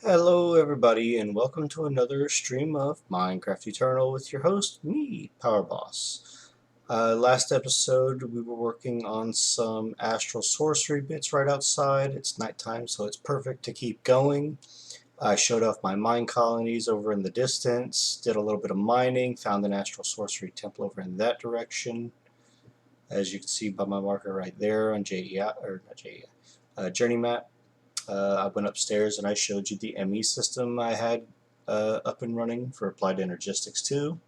Hello everybody and welcome to another stream of Minecraft Eternal with your host, me, Power Boss. Last episode we were working on some Astral Sorcery bits right outside. It's nighttime so it's perfect to keep going. I showed off my mine colonies over in the distance, did a little bit of mining, found an Astral Sorcery temple over in that direction. As you can see by my marker right there on Journey Map. I went upstairs and I showed you the ME system I had up and running for Applied Energistics 2.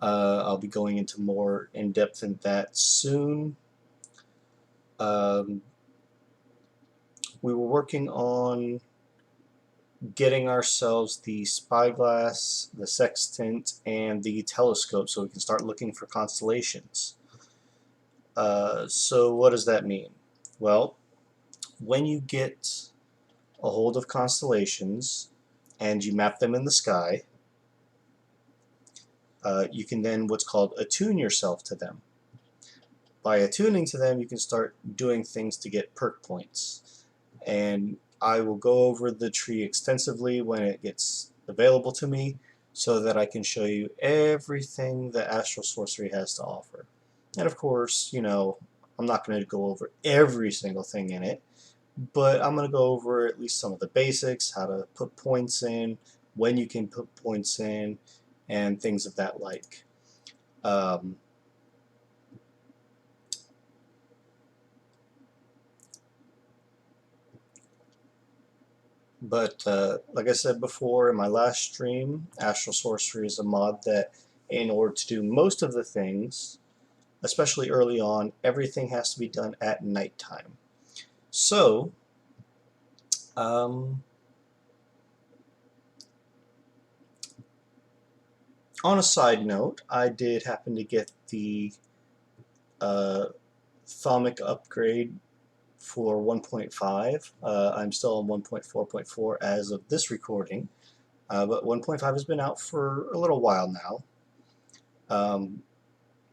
I'll be going into more in depth in that soon. We were working on getting ourselves the spyglass, the sextant, and the telescope so we can start looking for constellations. So what does that mean? Well, when you get a hold of constellations and you map them in the sky, you can then what's called attune yourself to them. By attuning to them, you can start doing things to get perk points. And I will go over the tree extensively when it gets available to me so that I can show you everything that Astral Sorcery has to offer. And of course, you know, I'm not going to go over every single thing in it, but I'm going to go over at least some of the basics, how to put points in, when you can put points in, and things of that like. But like I said before in my last stream, Astral Sorcery is a mod that in order to do most of the things, especially early on, everything has to be done at nighttime. So, on a side note, I did happen to get the Thaumic upgrade for 1.5. I'm still on 1.4.4 as of this recording, but 1.5 has been out for a little while now.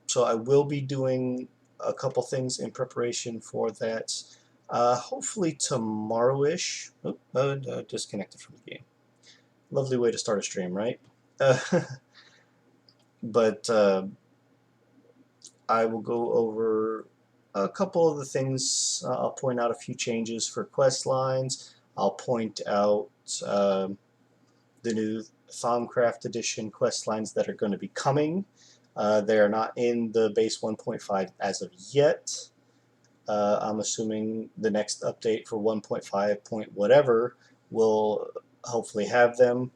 So I will be doing a couple things in preparation for that. Hopefully tomorrow-ish. Disconnected from the game. Lovely way to start a stream, right? But I will go over a couple of the things. I'll point out a few changes for quest lines. I'll point out the new Thaumcraft Edition quest lines that are going to be coming. They are not in the base 1.5 as of yet. I'm assuming the next update for 1.5 point whatever will hopefully have them,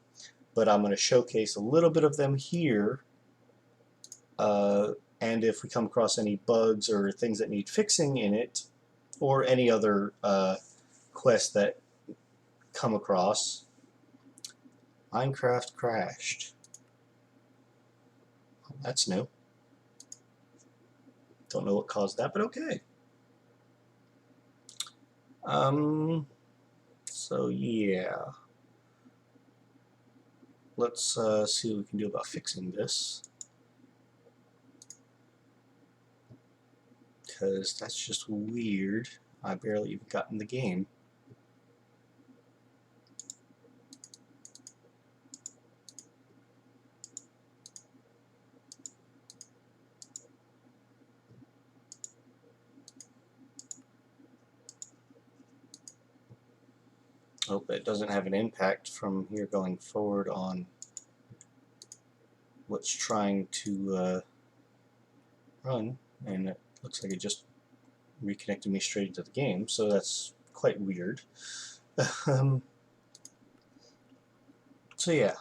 but I'm going to showcase a little bit of them here. And if we come across any bugs or things that need fixing in it, or any other quests that come across. Minecraft crashed. That's new. Don't know what caused that, but okay. So yeah. Let's see what we can do about fixing this. Because that's just weird. I barely even got in the game. Hope it doesn't have an impact from here going forward on what's trying to run. And it looks like it just reconnected me straight into the game, so that's quite weird. So yeah,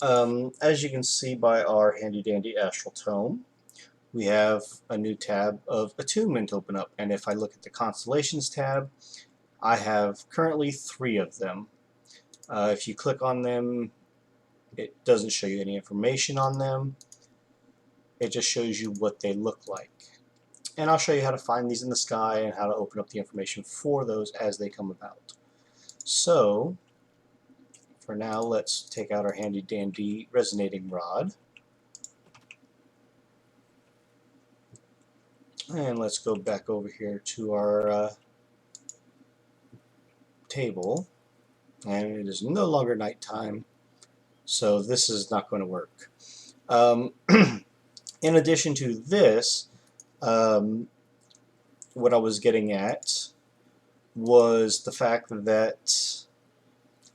as you can see by our handy dandy Astral Tome, we have a new tab of Attunement open up, and if I look at the Constellations tab, I have currently 3 of them. If you click on them, it doesn't show you any information on them. It just shows you what they look like. And I'll show you how to find these in the sky and how to open up the information for those as they come about. So, for now, let's take out our handy dandy resonating rod. And let's go back over here to our table. and it is no longer nighttime, so this is not going to work. In addition to this, what I was getting at was the fact that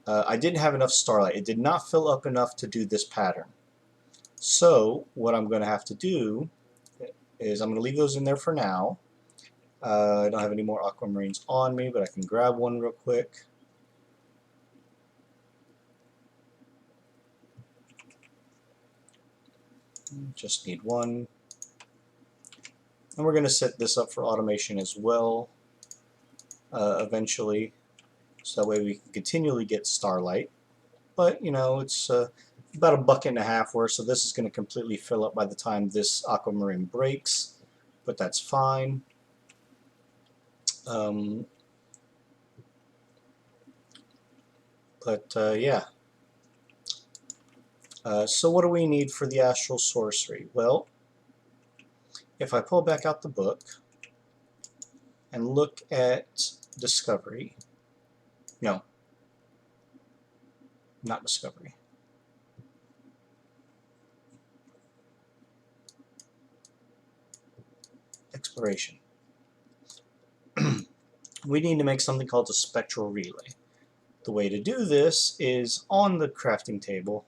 I didn't have enough starlight. It did not fill up enough to do this pattern. So what I'm going to have to do is I'm going to leave those in there for now. I don't have any more aquamarines on me, but I can grab one real quick. Just need one. And we're going to set this up for automation as well eventually, so that way we can continually get starlight. But, you know, it's about $1.50 worth, so this is going to completely fill up by the time this aquamarine breaks, but that's fine. Yeah. So what do we need for the Astral Sorcery? Well, if I pull back out the book and look at Discovery, no, not Discovery. Exploration. We need to make something called a Spectral Relay. The way to do this is on the crafting table.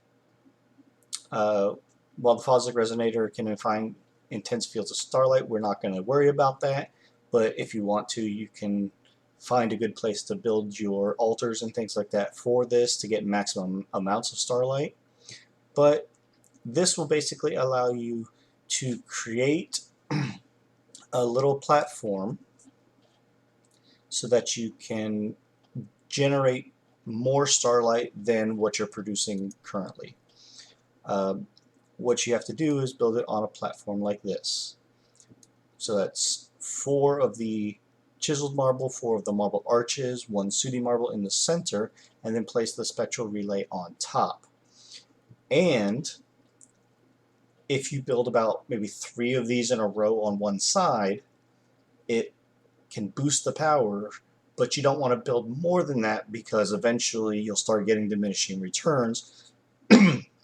While the Phosic Resonator can find intense fields of starlight, we're not going to worry about that. But if you want to, you can find a good place to build your altars and things like that for this to get maximum amounts of starlight. But this will basically allow you to create a little platform so that you can generate more starlight than what you're producing currently. What you have to do is build it on a platform like this. So that's 4 of the chiseled marble, 4 of the marble arches, 1 sooty marble in the center, and then place the spectral relay on top. And if you build about maybe 3 of these in a row on one side, it can boost the power, but you don't want to build more than that because eventually you'll start getting diminishing returns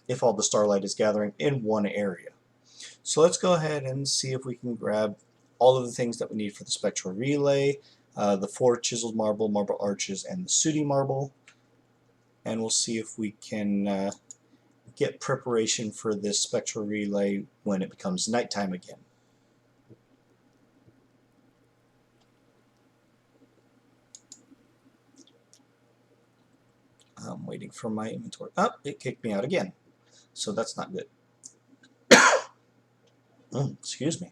if all the starlight is gathering in one area. So let's go ahead and see if we can grab all of the things that we need for the spectral relay, the 4 chiseled marble, marble arches, and the sooty marble, and we'll see if we can get preparation for this spectral relay when it becomes nighttime again. I'm waiting for my inventory. Oh, it kicked me out again. So that's not good. Excuse me.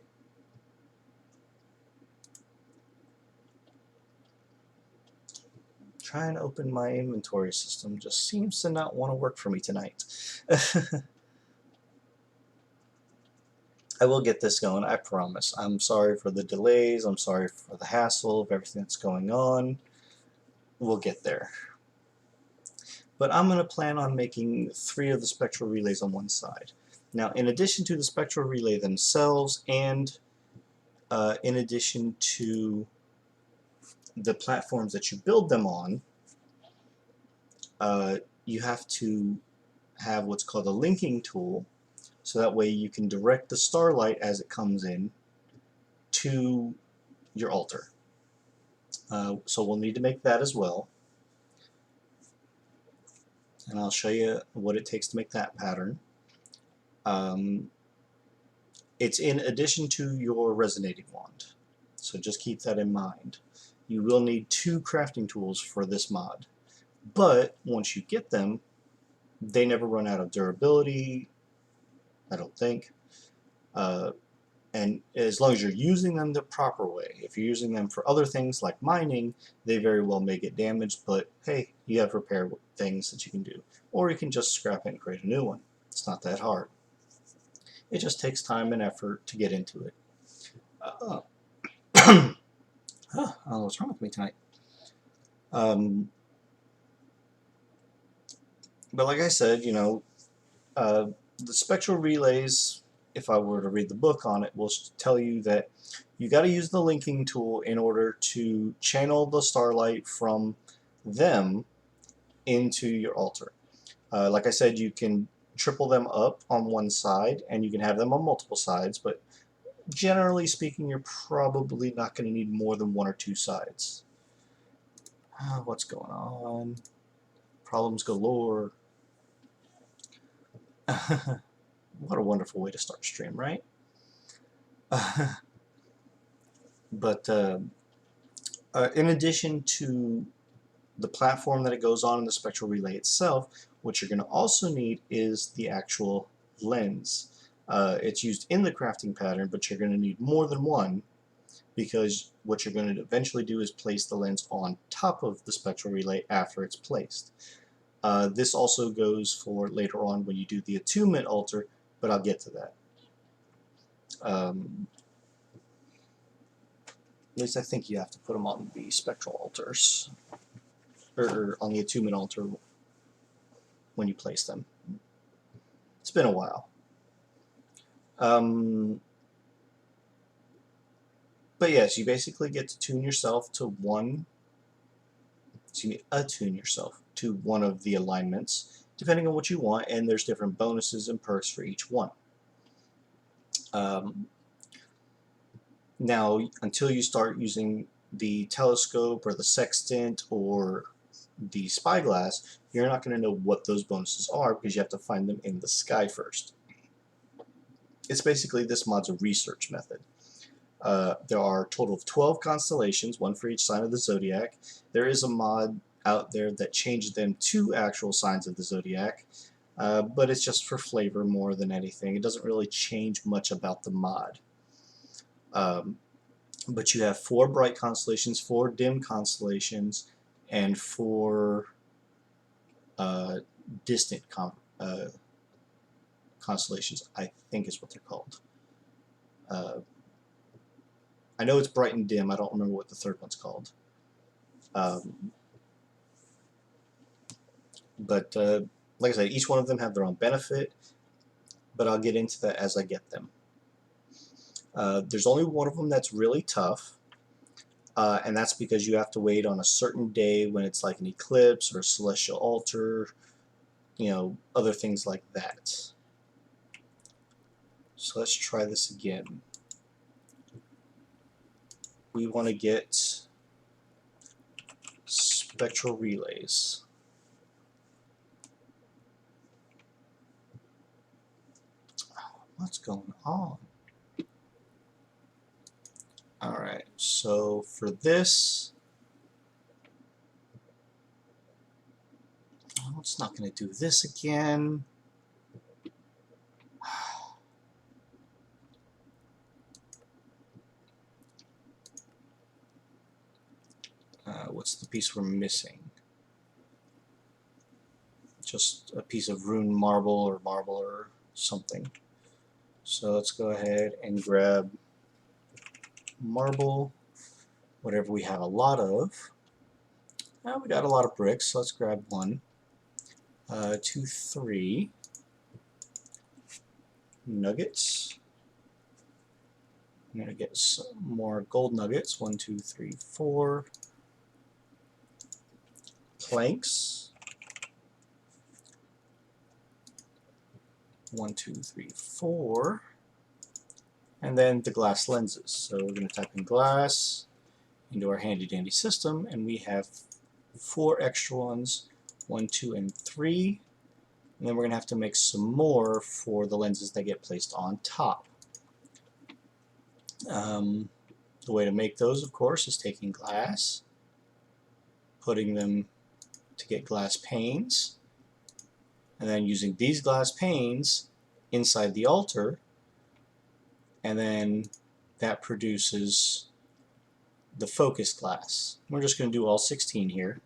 Trying to open my inventory system just seems to not want to work for me tonight. I will get this going, I promise. I'm sorry for the delays. I'm sorry for the hassle of everything that's going on. We'll get there. But I'm going to plan on making 3 of the spectral relays on one side. Now, in addition to the spectral relay themselves, and in addition to the platforms that you build them on, you have to have what's called a linking tool, so that way you can direct the starlight as it comes in to your altar. So we'll need to make that as well. And I'll show you what it takes to make that pattern. It's in addition to your resonating wand, so just keep that in mind. You will need 2 crafting tools for this mod, but once you get them, they never run out of durability, I don't think. And as long as you're using them the proper way. If you're using them for other things like mining, they very well may get damaged, but hey, you have repair things that you can do. Or you can just scrap it and create a new one. It's not that hard. It just takes time and effort to get into it. I don't know what's wrong with me tonight. But like I said, you know, the spectral relays, if I were to read the book on it, will tell you that you got to use the linking tool in order to channel the starlight from them into your altar. Like I said, you can triple them up on one side, and you can have them on multiple sides, but generally speaking, you're probably not going to need more than one or two sides. What's going on? Problems galore. What a wonderful way to start a stream, right? But in addition to the platform that it goes on in the Spectral Relay itself, what you're going to also need is the actual lens. It's used in the crafting pattern, but you're going to need more than one, because what you're going to eventually do is place the lens on top of the Spectral Relay after it's placed. This also goes for later on when you do the attunement altar, but I'll get to that. At least I think you have to put them on the spectral altars, or on the attunement altar when you place them. It's been a while. But yes, you basically get to attune yourself to one of the alignments, depending on what you want, and there's different bonuses and perks for each one. Now, until you start using the telescope or the sextant or the spyglass, you're not going to know what those bonuses are, because you have to find them in the sky first. It's basically, this mod's a research method. There are a total of 12 constellations, one for each sign of the zodiac. There is a mod out there that changed them to actual signs of the zodiac, but it's just for flavor more than anything. It doesn't really change much about the mod. But you have 4 bright constellations, 4 dim constellations, and 4 distant constellations, I think is what they're called. I know it's bright and dim. I don't remember what the third one's called. But like I said, each one of them have their own benefit, but I'll get into that as I get them. There's only one of them that's really tough, and that's because you have to wait on a certain day when it's like an eclipse or a celestial altar, you know, other things like that. So let's try this again. We want to get Spectral Relays. What's going on? Alright, so for this, oh, it's not going to do this again. What's the piece we're missing? Just a piece of rune marble or something. So let's go ahead and grab marble, whatever we have a lot of. We got a lot of bricks, so let's grab 1, 2, 3 nuggets. I'm going to get some more gold nuggets. 1, 2, 3, 4 planks. 1, 2, 3, 4, and then the glass lenses. So we're going to type in glass into our handy dandy system, and we have 4 extra ones, 1, 2, and 3, and then we're going to have to make some more for the lenses that get placed on top. The way to make those, of course, is taking glass, putting them to get glass panes, and then using these glass panes inside the altar, and then that produces the focus glass. We're just going to do all 16 here.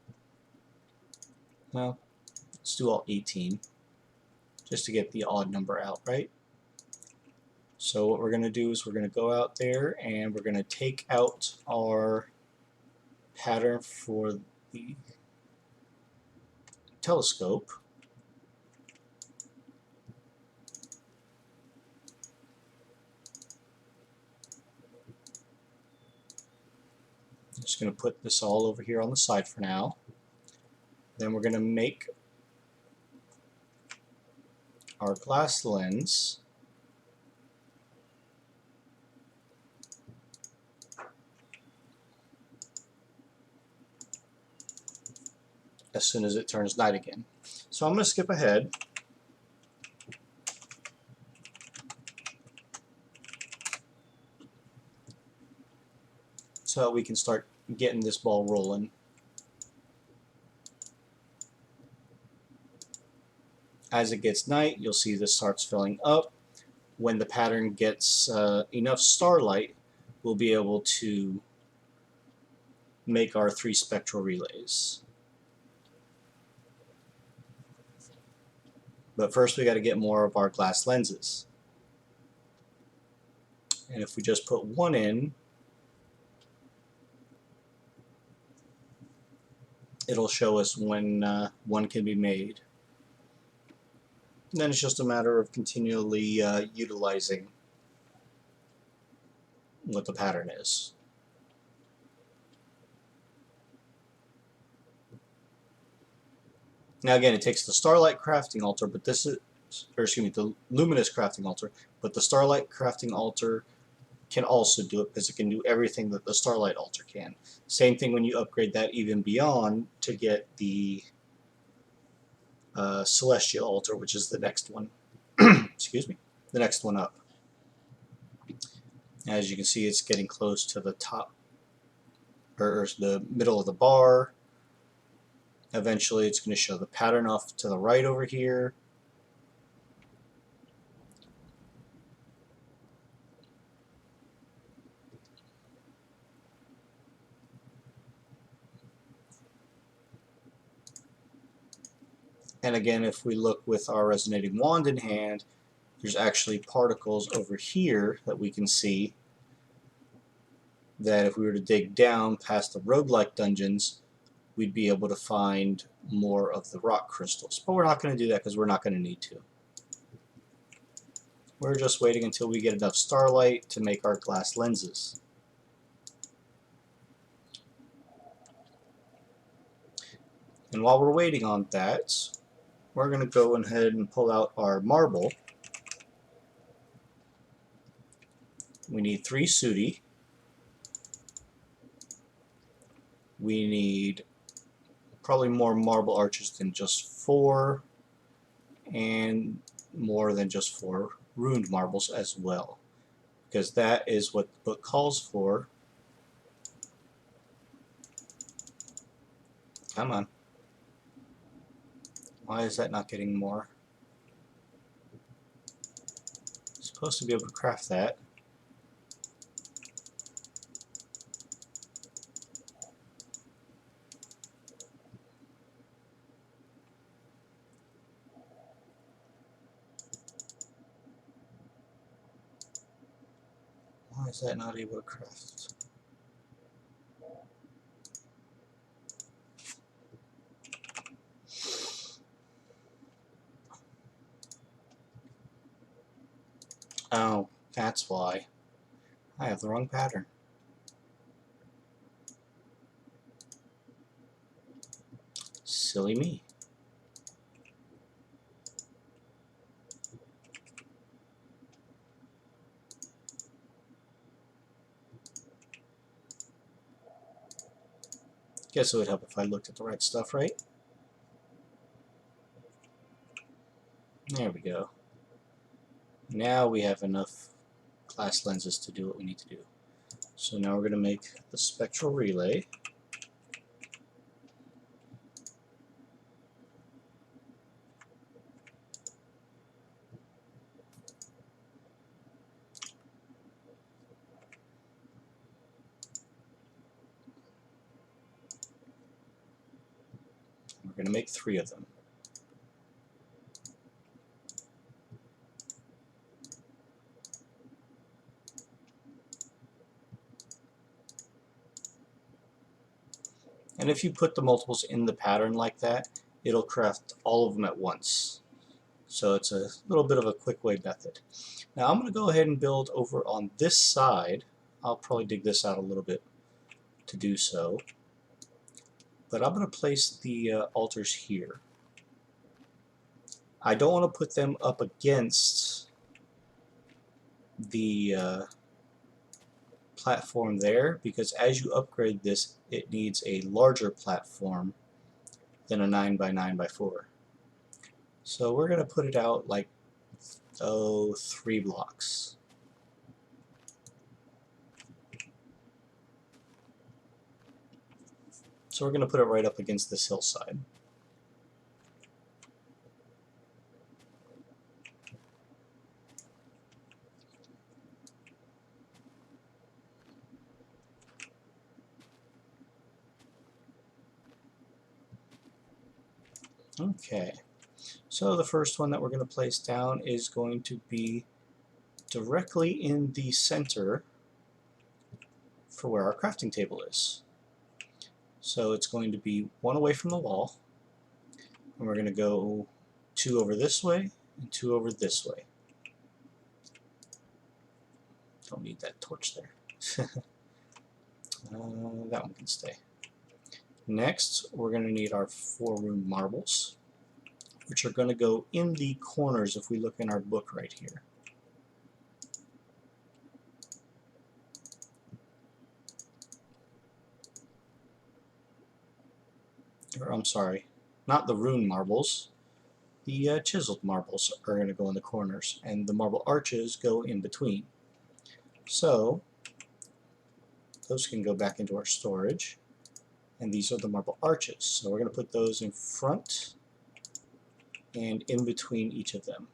Well, let's do all 18 just to get the odd number out, right? So what we're going to do is we're going to go out there and we're going to take out our pattern for the telescope. I'm just going to put this all over here on the side for now. Then we're going to make our glass lens. As soon as it turns night again. So I'm going to skip ahead. So that we can start getting this ball rolling. As it gets night, you'll see this starts filling up. When the pattern gets enough starlight, we'll be able to make our 3 spectral relays. But first we got to get more of our glass lenses. And if we just put one in, it'll show us when one can be made. And then it's just a matter of continually utilizing what the pattern is. Now again, it takes the Starlight Crafting Altar, but this is, or excuse me, the Luminous Crafting Altar, but the Starlight Crafting Altar can also do it because it can do everything that the Starlight Altar can. Same thing when you upgrade that even beyond to get the Celestial Altar, which is the next one. Excuse me, the next one up. As you can see, it's getting close to the top, or the middle of the bar. Eventually it's going to show the pattern off to the right over here. And again, if we look with our resonating wand in hand, there's actually particles over here that we can see that if we were to dig down past the roguelike dungeons, we'd be able to find more of the rock crystals. But we're not going to do that because we're not going to need to. We're just waiting until we get enough starlight to make our glass lenses. And while we're waiting on that, we're going to go ahead and pull out our marble. We need 3 sooty. We need probably more marble arches than just 4, and more than just 4 runed marbles as well, because that is what the book calls for. Come on. Why is that not getting more? I'm supposed to be able to craft that. Why is that not able to craft? Oh, that's why. I have the wrong pattern. Silly me. Guess it would help if I looked at the right stuff, right? There we go. Now we have enough glass lenses to do what we need to do. So now we're going to make the Spectral Relay. We're going to make 3 of them. And if you put the multiples in the pattern like that, it'll craft all of them at once. So it's a little bit of a quick way method. Now I'm going to go ahead and build over on this side. I'll probably dig this out a little bit to do so. but I'm going to place the altars here. I don't want to put them up against the platform there, because as you upgrade this, it needs a larger platform than a 9x9x4. So we're going to put it out like, 3 blocks. So we're going to put it right up against this hillside. Okay, so the first one that we're going to place down is going to be directly in the center for where our crafting table is. So it's going to be 1 away from the wall, and we're going to go 2 over this way and 2 over this way. Don't need that torch there. That one can stay. Next, we're going to need our 4 rune marbles, which are going to go in the corners if we look in our book right here. Or, I'm sorry, not the rune marbles. The chiseled marbles are going to go in the corners, and the marble arches go in between. So, those can go back into our storage. And these are the marble arches. So we're going to put those in front and in between each of them.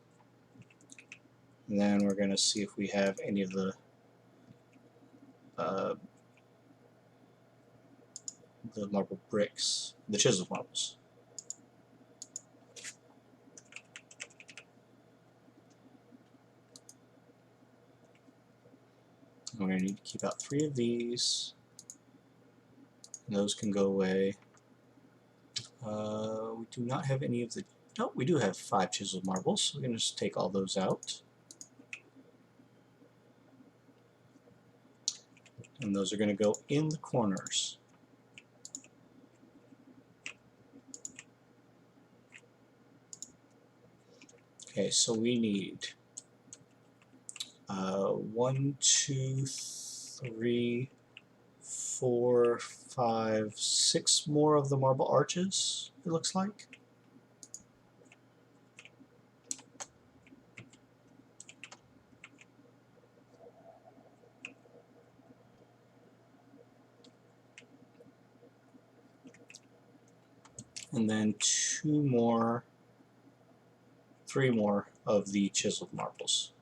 And then we're going to see if we have any of the marble bricks, the chiseled marbles. And we're going to need to keep out 3 of these. And those can go away. We do not have any of the... No, we do have 5 chiseled marbles. So we're going to just take all those out. And those are going to go in the corners. Okay, so we need 1, 2, 3, 4, 5, 6 more of the marble arches, it looks like. And then 2 more, 3 more of the chiseled marbles.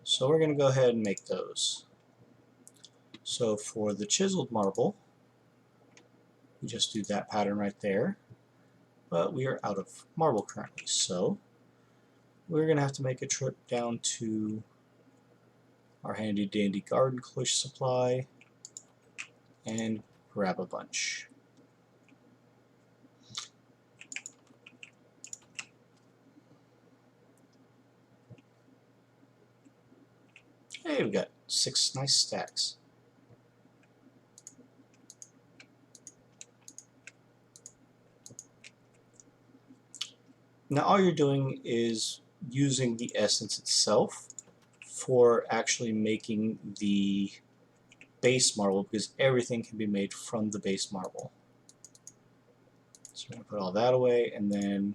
So we're going to go ahead and make those. So for the chiseled marble, we just do that pattern right there, but we are out of marble currently, so we're going to have to make a trip down to our handy dandy garden clutch supply and grab a bunch. Hey, we got 6 nice stacks. Now all you're doing is using the essence itself for actually making the base marble, because everything can be made from the base marble. So we're going to put all that away, and then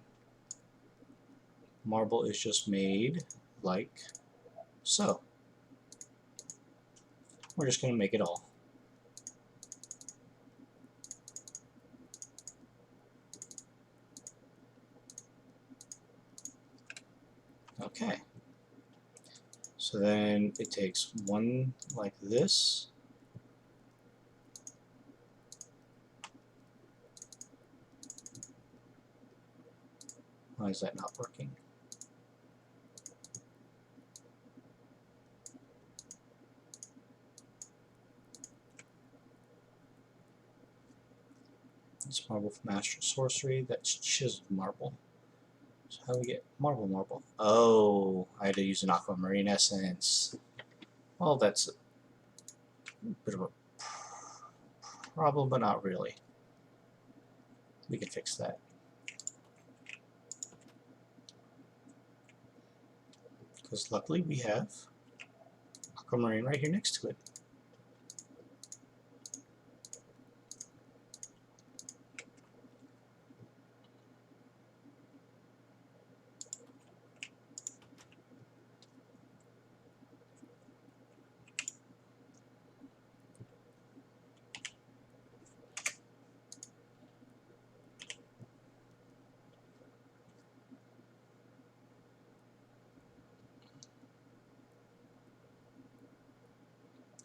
marble is just made like so. We're just going to make it all. Okay. So then it takes 1 like this. Why is that not working? This marble from Astral Sorcery, that's chiseled marble. So how do we get marble? Oh, I had to use an aquamarine essence. Well, that's a bit of a problem, but not really. we can fix that. Because luckily we have aquamarine right here next to it.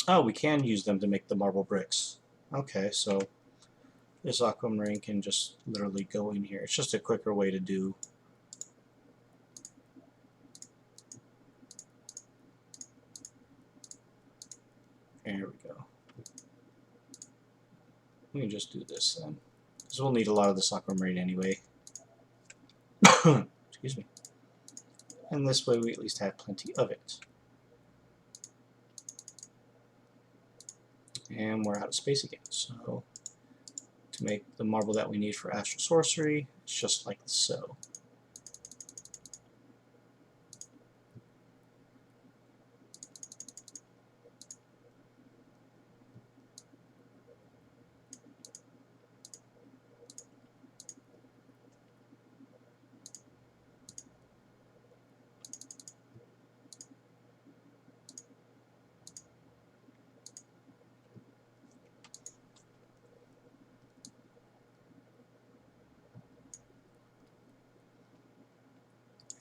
Oh, we can use them to make the marble bricks. Okay, so this aquamarine can just literally go in here. It's just a quicker way to do. There we go. We can just do this then, because we'll need a lot of this aquamarine anyway. Excuse me. And this way we at least have plenty of it. And we're out of space again. So to make the marble that we need for Astral Sorcery, it's just like so.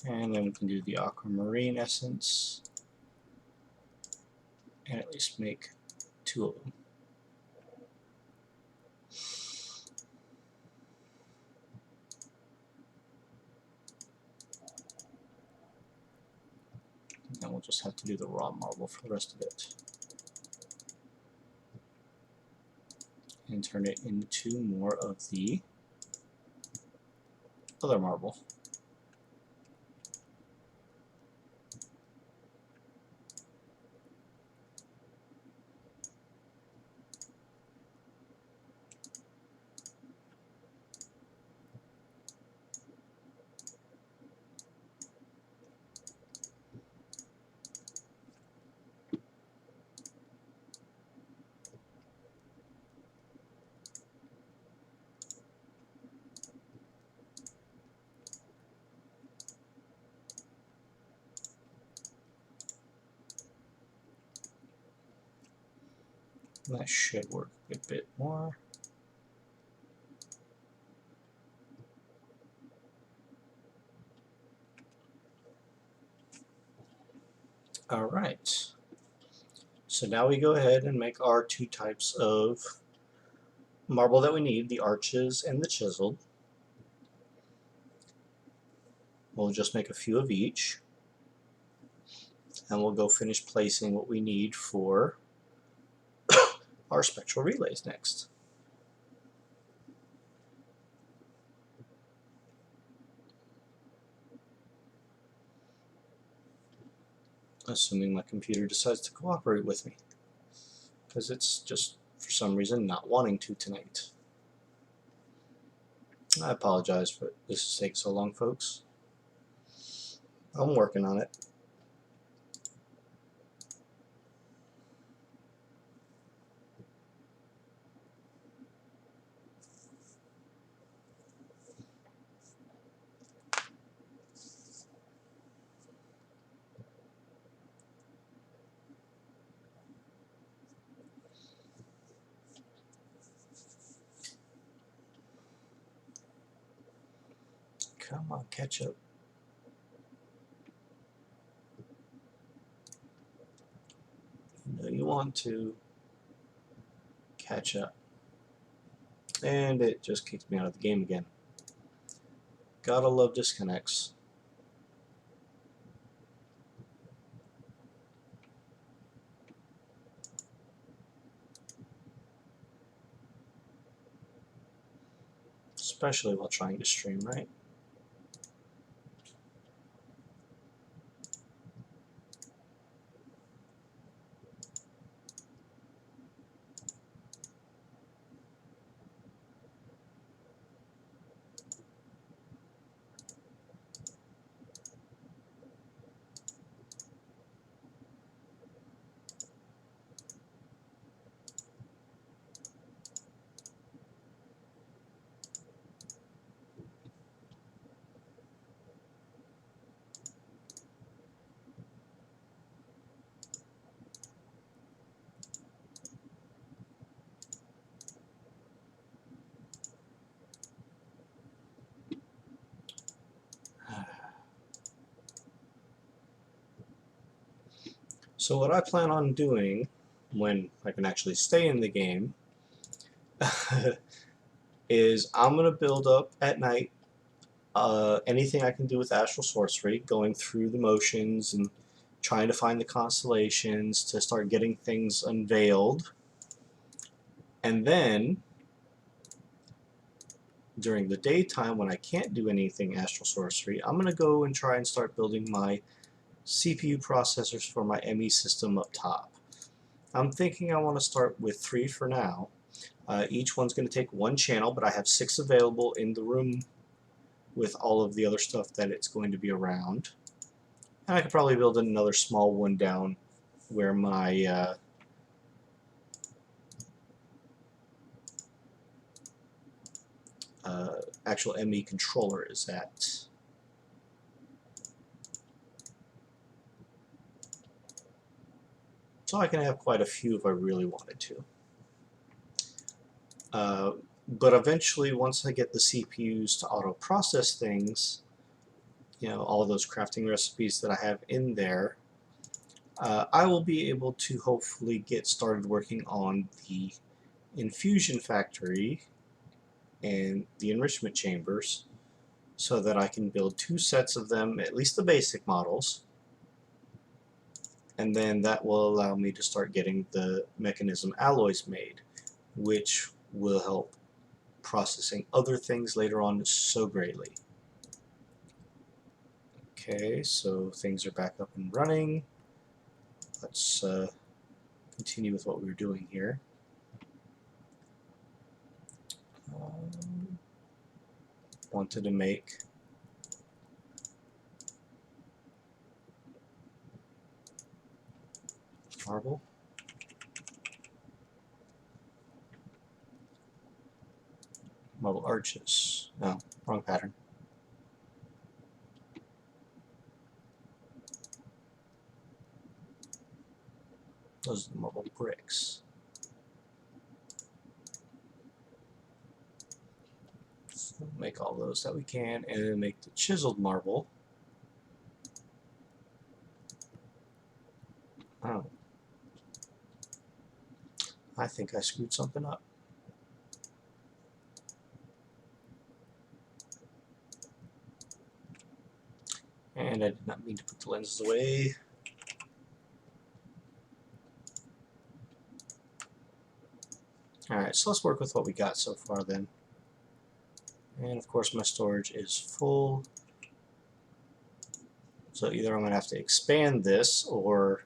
And then we can do the aquamarine essence and at least make 2 of them. And we'll just have to do the raw marble for the rest of it. And turn it into more of the other marble. That should work a bit more. Alright, so now we go ahead and make our 2 types of marble that we need, the arches and the chiseled. We'll just make a few of each, and we'll go finish placing what we need for our spectral relays next. Assuming my computer decides to cooperate with me, because it's just for some reason not wanting to tonight. I apologize for this is taking so long, folks. I'm working on it. Come on, catch up. You know you want to catch up. And it just kicked me out of the game again. Gotta love disconnects. Especially while trying to stream, right? So what I plan on doing when I can actually stay in the game is I'm going to build up at night anything I can do with Astral Sorcery, going through the motions and trying to find the constellations to start getting things unveiled. And then during the daytime when I can't do anything Astral Sorcery, I'm going to go and try and start building my CPU processors for my ME system up top. I'm thinking I want to start with 3 for now. Each one's going to take 1 channel, but I have 6 available in the room with all of the other stuff that it's going to be around. And I could probably build another small one down where my actual ME controller is at. So I can have quite a few if I really wanted to. But eventually, once I get the CPUs to auto-process things, you know, all those crafting recipes that I have in there, I will be able to hopefully get started working on the Infusion Factory and the Enrichment Chambers so that I can build 2 sets of them, at least the basic models, and then that will allow me to start getting the mechanism alloys made, which will help processing other things later on so greatly. Okay, so things are back up and running. Let's continue with what we were doing here. Wanted to make marble. Marble arches. No, wrong pattern. Those are the marble bricks. So make all those that we can, and then make the chiseled marble. Oh. I think I screwed something up. And I did not mean to put the lenses away. Alright, so let's work with what we got so far then. And of course my storage is full. So either I'm going to have to expand this or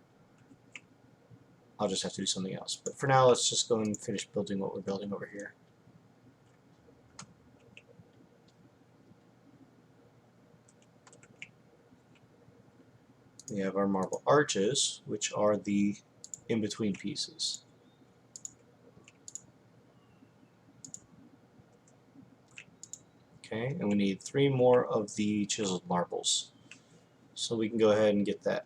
I'll just have to do something else. But for now, let's just go and finish building what we're building over here. We have our marble arches, which are the in-between pieces. Okay, and we need 3 more of the chiseled marbles. So we can go ahead and get that.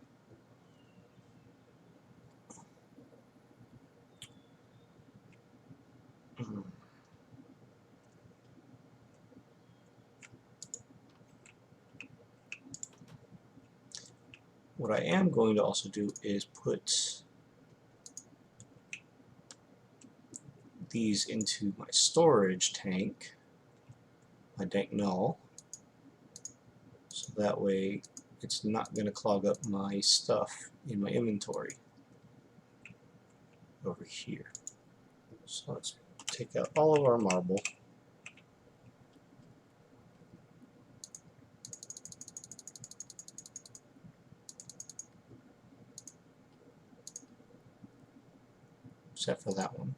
What I am going to also do is put these into my storage tank, my dank null, so that way it's not going to clog up my stuff in my inventory over here. So let's take out all of our marble. Except for that one.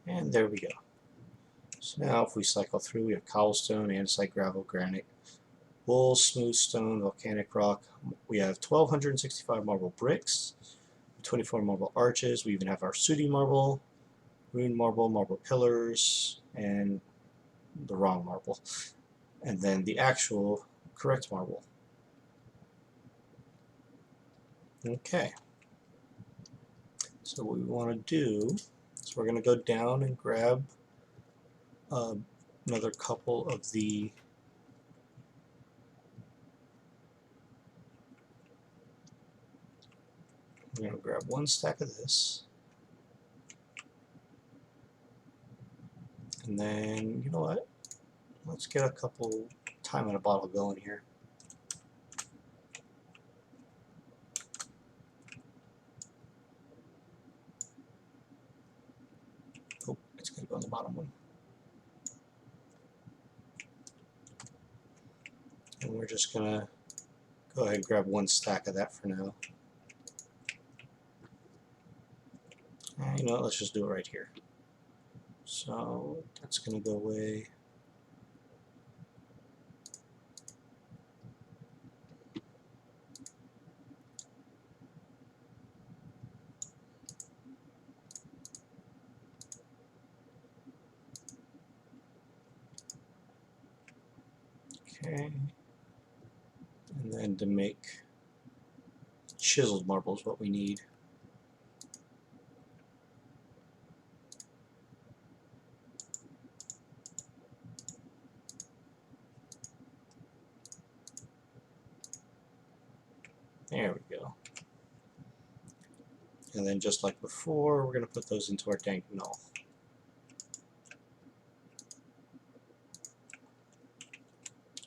And there we go. So now if we cycle through, we have cobblestone, andesite, gravel, granite, wool, smooth stone, volcanic rock. We have 1,265 marble bricks, 24 marble arches. We even have our sooty marble, rune marble, marble pillars, and the wrong marble. And then the actual correct marble. Okay. So what we want to do is we're going to go down and grab another couple of the we're going to grab one stack of this, and then you know what, let's get a couple time in a bottle going here. Oh, it's going to go on the bottom one. And we're just going to go ahead and grab one stack of that for now. And you know what, let's just do it right here. So that's going to go away. Okay. And then to make chiseled marbles, what we need. There we go. And then just like before, we're going to put those into our dank null.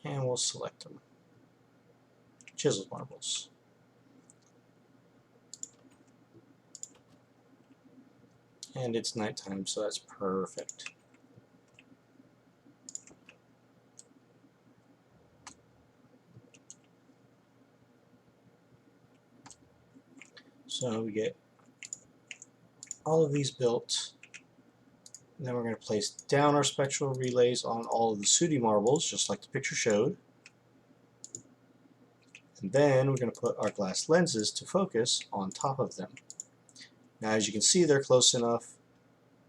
And we'll select them. Chiseled marbles. And it's nighttime, so that's perfect. So we get all of these built. And then we're going to place down our spectral relays on all of the Cydia marbles, just like the picture showed. And then we're going to put our glass lenses to focus on top of them. Now, as you can see, they're close enough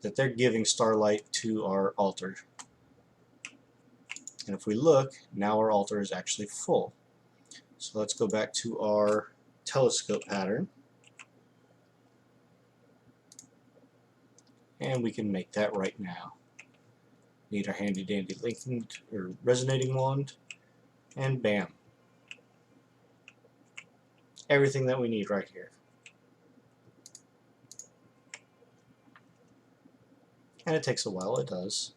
that they're giving starlight to our altar. And if we look, now our altar is actually full. So let's go back to our telescope pattern. And we can make that right now. Need our handy dandy linking or resonating wand, and bam. Everything that we need right here. And it takes a while, it does.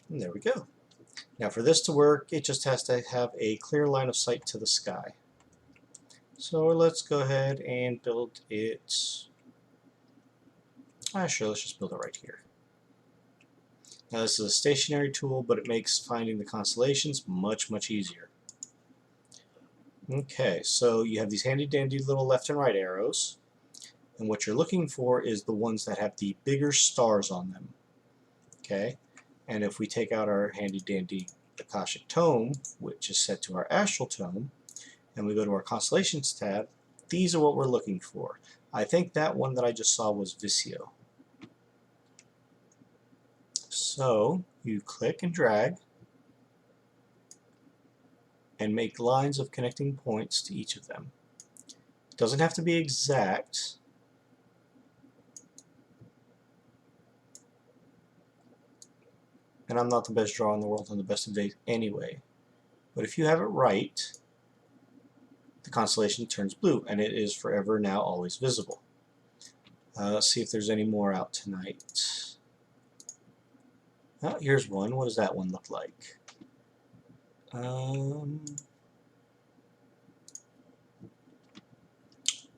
And there we go. Now for this to work, it just has to have a clear line of sight to the sky. So let's go ahead and build it. Sure, let's just build it right here. Now this is a stationary tool, but it makes finding the constellations much, much easier. Okay, so you have these handy dandy little left and right arrows, and what you're looking for is the ones that have the bigger stars on them. Okay, and if we take out our handy dandy Akashic Tome, which is set to our Astral Tome, and we go to our Constellations tab, these are what we're looking for. I think that one that I just saw was Visio. So you click and drag and make lines of connecting points to each of them. It doesn't have to be exact. And I'm not the best drawer in the world on the best of days anyway. But if you have it right, the constellation turns blue, and it is forever now always visible. Let's see if there's any more out tonight. Oh, here's one. What does that one look like?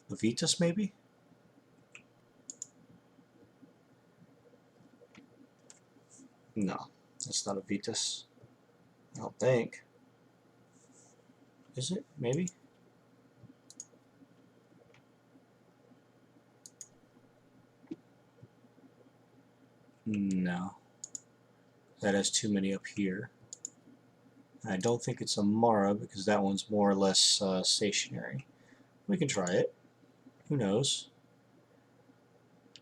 Levitas, maybe? No, that's not a Vetus. I don't think. Is it? Maybe? No. That has too many up here. I don't think it's a Mara because that one's more or less stationary. We can try it. Who knows?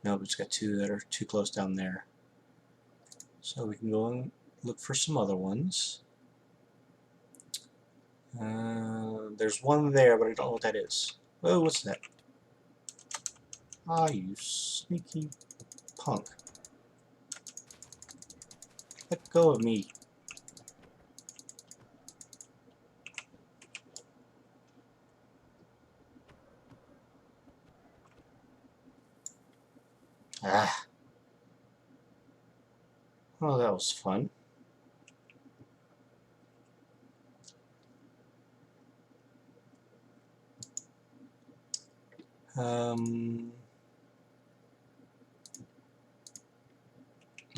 Nope, it's got two that are too close down there. So we can go and look for some other ones. There's one there, but I don't know what that is. Oh, what's that? Ah, you sneaky punk. Let go of me. Ah. Oh, that was fun.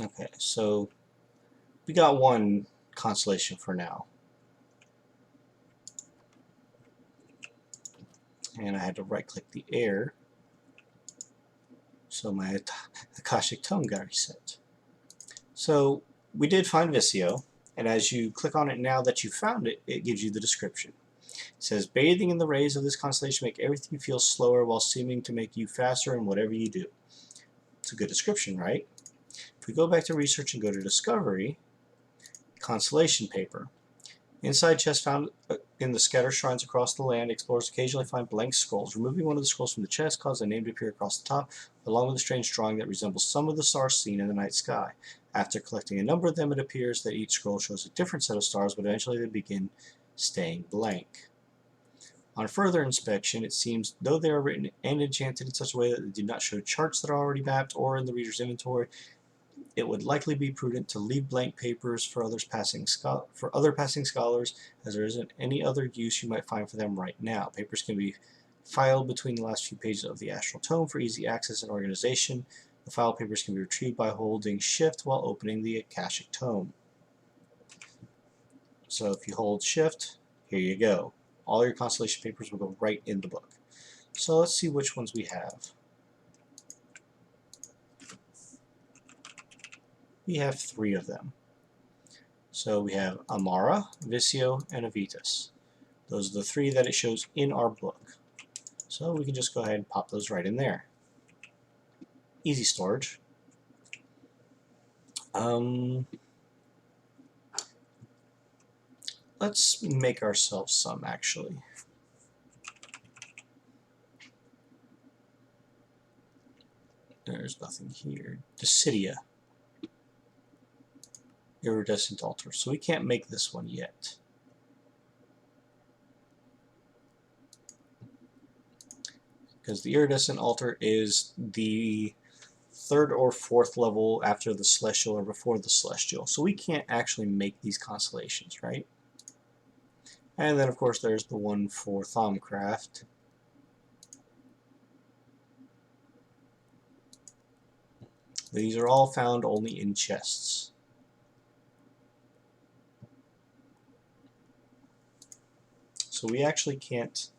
Okay, so we got one constellation for now. And I had to right-click the air, so my Akashic Tome got reset. So we did find Visio, and as you click on it now that you found it, it gives you the description. It says, bathing in the rays of this constellation make everything feel slower while seeming to make you faster in whatever you do. It's a good description, right? If we go back to research and go to discovery, constellation paper. Inside chest found in the scattered shrines across the land, explorers occasionally find blank scrolls. Removing one of the scrolls from the chest causes a name to appear across the top, along with a strange drawing that resembles some of the stars seen in the night sky. After collecting a number of them, it appears that each scroll shows a different set of stars, but eventually they begin staying blank. On further inspection, it seems, though they are written and enchanted in such a way that they do not show charts that are already mapped or in the reader's inventory, it would likely be prudent to leave blank papers for other passing scholars, as there isn't any other use you might find for them right now. Papers can be filed between the last few pages of the Astral Tome for easy access and organization. The file papers can be retrieved by holding Shift while opening the Akashic Tome. So if you hold Shift, here you go. All your constellation papers will go right in the book. So let's see which ones we have. We have 3 of them. So we have Amara, Visio, and Avitus. Those are the 3 that it shows in our book. So we can just go ahead and pop those right in there. Easy storage. Let's make ourselves some, actually. There's nothing here. The Cydia. Iridescent altar. So we can't make this one yet. Because the Iridescent altar is the 3rd or 4th level after the Celestial or before the Celestial. So we can't actually make these constellations, right? And then of course there's the one for Thaumcraft. These are all found only in chests. So we actually can't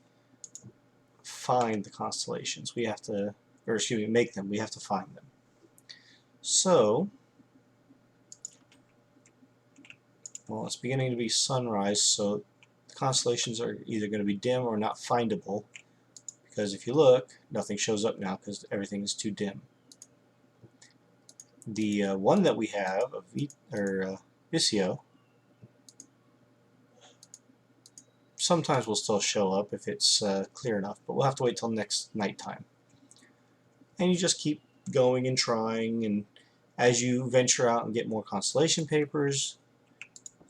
find the constellations. We have to, or excuse me, make them. We have to find them. So, well, it's beginning to be sunrise, so the constellations are either going to be dim or not findable. Because if you look, nothing shows up now because everything is too dim. The one that we have, Visio, sometimes will still show up if it's clear enough, but we'll have to wait till next nighttime. And you just keep going and trying, and as you venture out and get more constellation papers,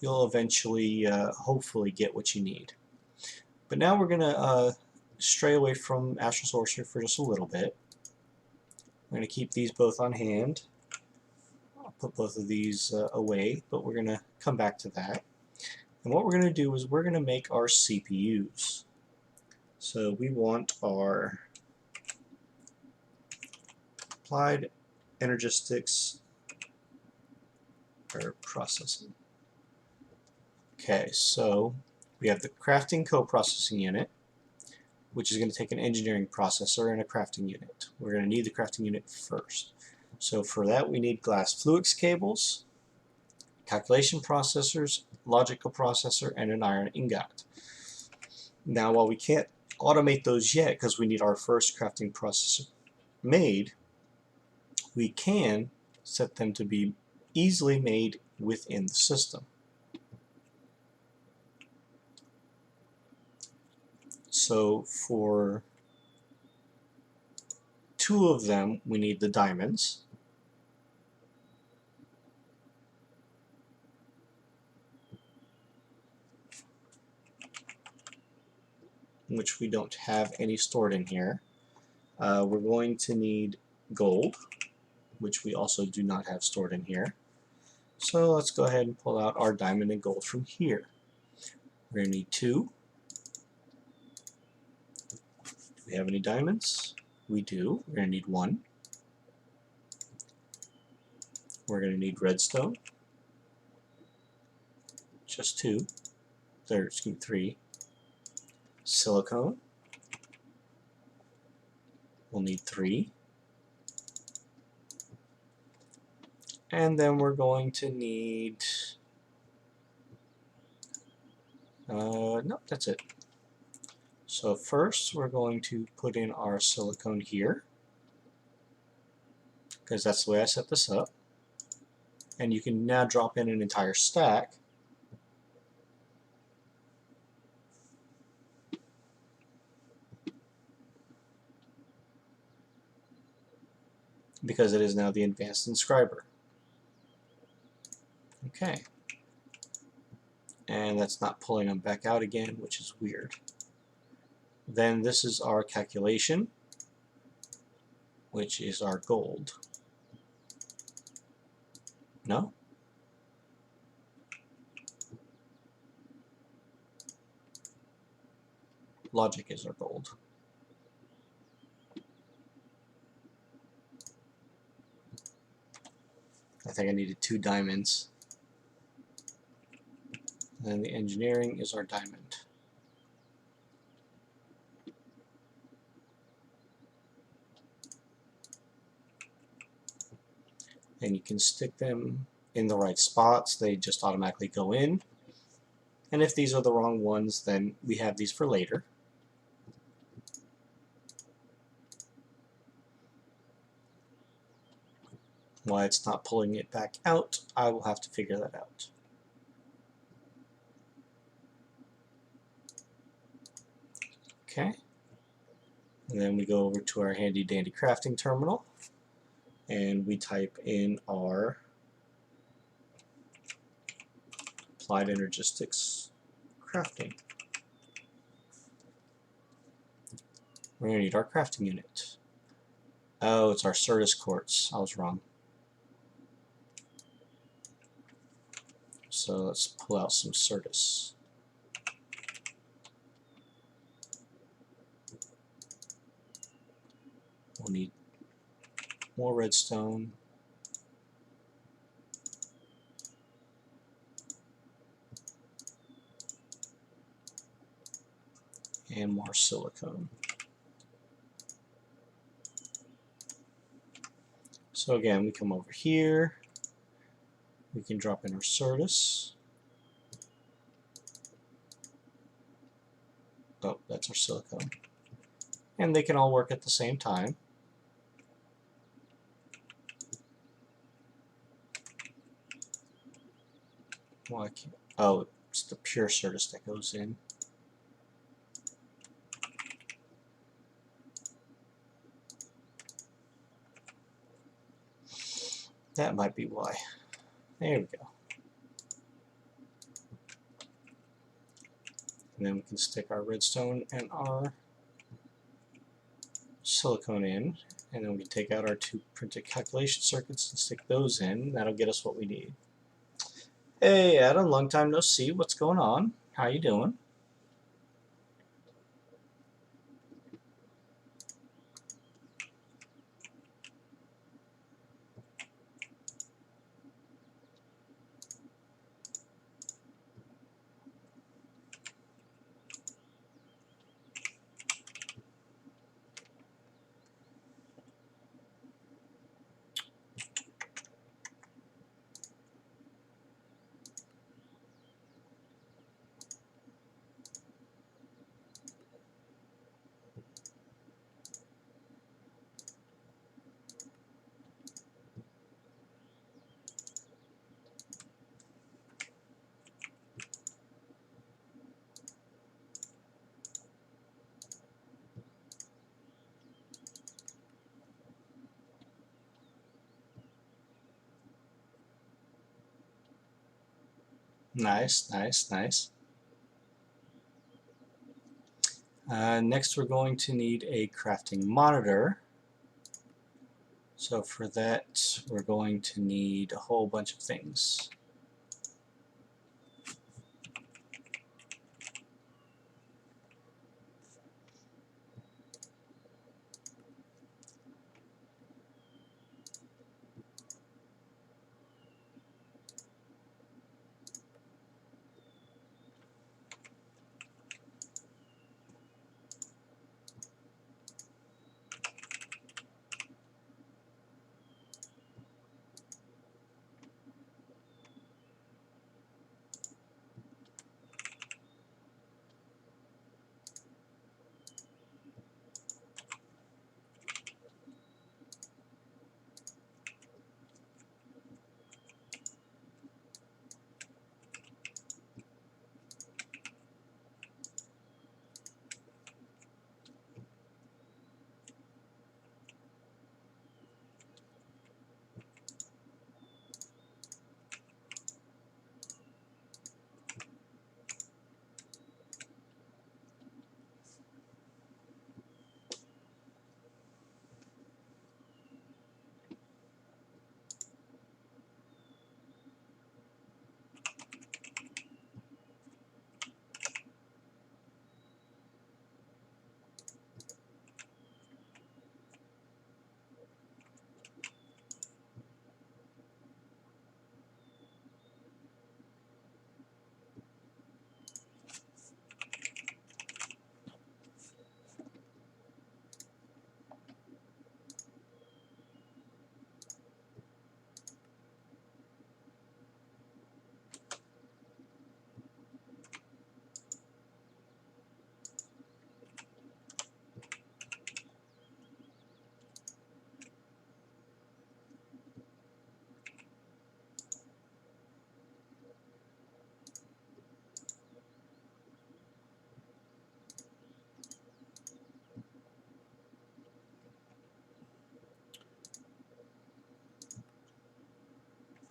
you'll eventually, hopefully, get what you need. But now we're going to stray away from Astral Sorcery for just a little bit. We're going to keep these both on hand. I'll put both of these away, but we're going to come back to that. And what we're going to do is we're going to make our CPUs. So we want our applied energistics or processing. Okay, so we have the crafting co-processing unit, which is going to take an engineering processor and a crafting unit. We're going to need the crafting unit first. So for that we need glass fluix cables, calculation processors, logical processor, and an iron ingot. Now while we can't automate those yet because we need our first crafting processor made, we can set them to be easily made within the system. So for 2 of them, we need the diamonds. Which we don't have any stored in here. We're going to need gold, which we also do not have stored in here. So let's go ahead and pull out our diamond and gold from here. We're going to need 2. Do we have any diamonds? We do. We're going to need 1. We're going to need redstone. Just 2. Excuse me, 3. Silicone. We'll need 3. And then we're going to need... no, that's it. So first we're going to put in our silicone here, because that's the way I set this up. And you can now drop in an entire stack. Because it is now the advanced inscriber. Okay. And that's not pulling them back out again, which is weird. Then this is our calculation, which is our gold. No? Logic is our gold. I think I needed 2 diamonds. And the engineering is our diamond. And you can stick them in the right spots. They just automatically go in. And if these are the wrong ones, then we have these for later. Why it's not pulling it back out, I will have to figure that out. Okay. And then we go over to our handy dandy crafting terminal and we type in our applied energistics crafting. We're going to need our crafting unit. Oh, it's our Circus quartz. I was wrong. So let's pull out some Circus. We'll need more redstone. And more silicone. So again, we come over here. We can drop in our Circus. Oh, that's our silicone. And they can all work at the same time. Well, I can't. Oh, it's the pure Circus that goes in. That might be why. There we go. And then we can stick our redstone and our silicone in. And then we can take out our 2 printed calculation circuits and stick those in. That'll get us what we need. Hey Adam, long time no see. What's going on? How you doing? Nice, nice, nice. Next we're going to need a crafting monitor. So for that we're going to need a whole bunch of things.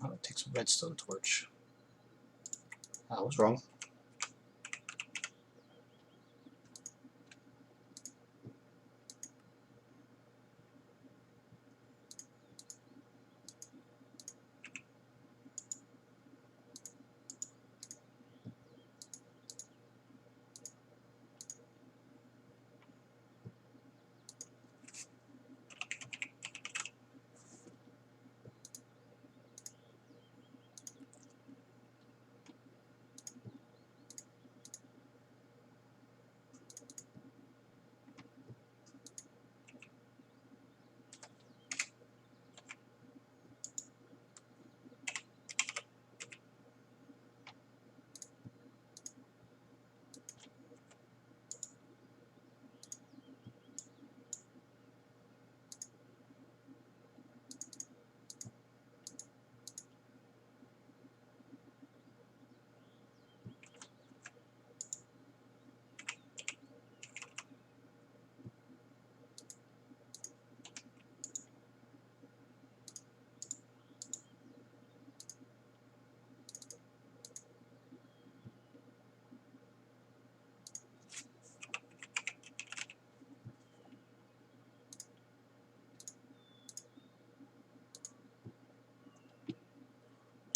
Oh, it takes a redstone torch. I was wrong.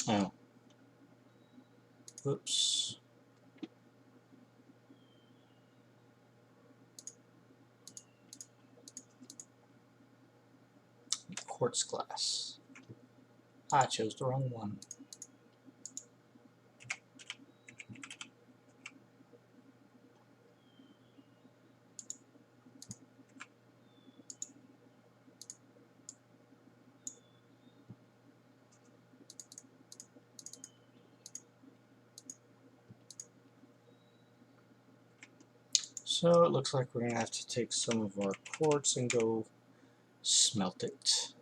Oh. Oops. Quartz glass. I chose the wrong one. So it looks like we're going to have to take some of our quartz and go smelt it.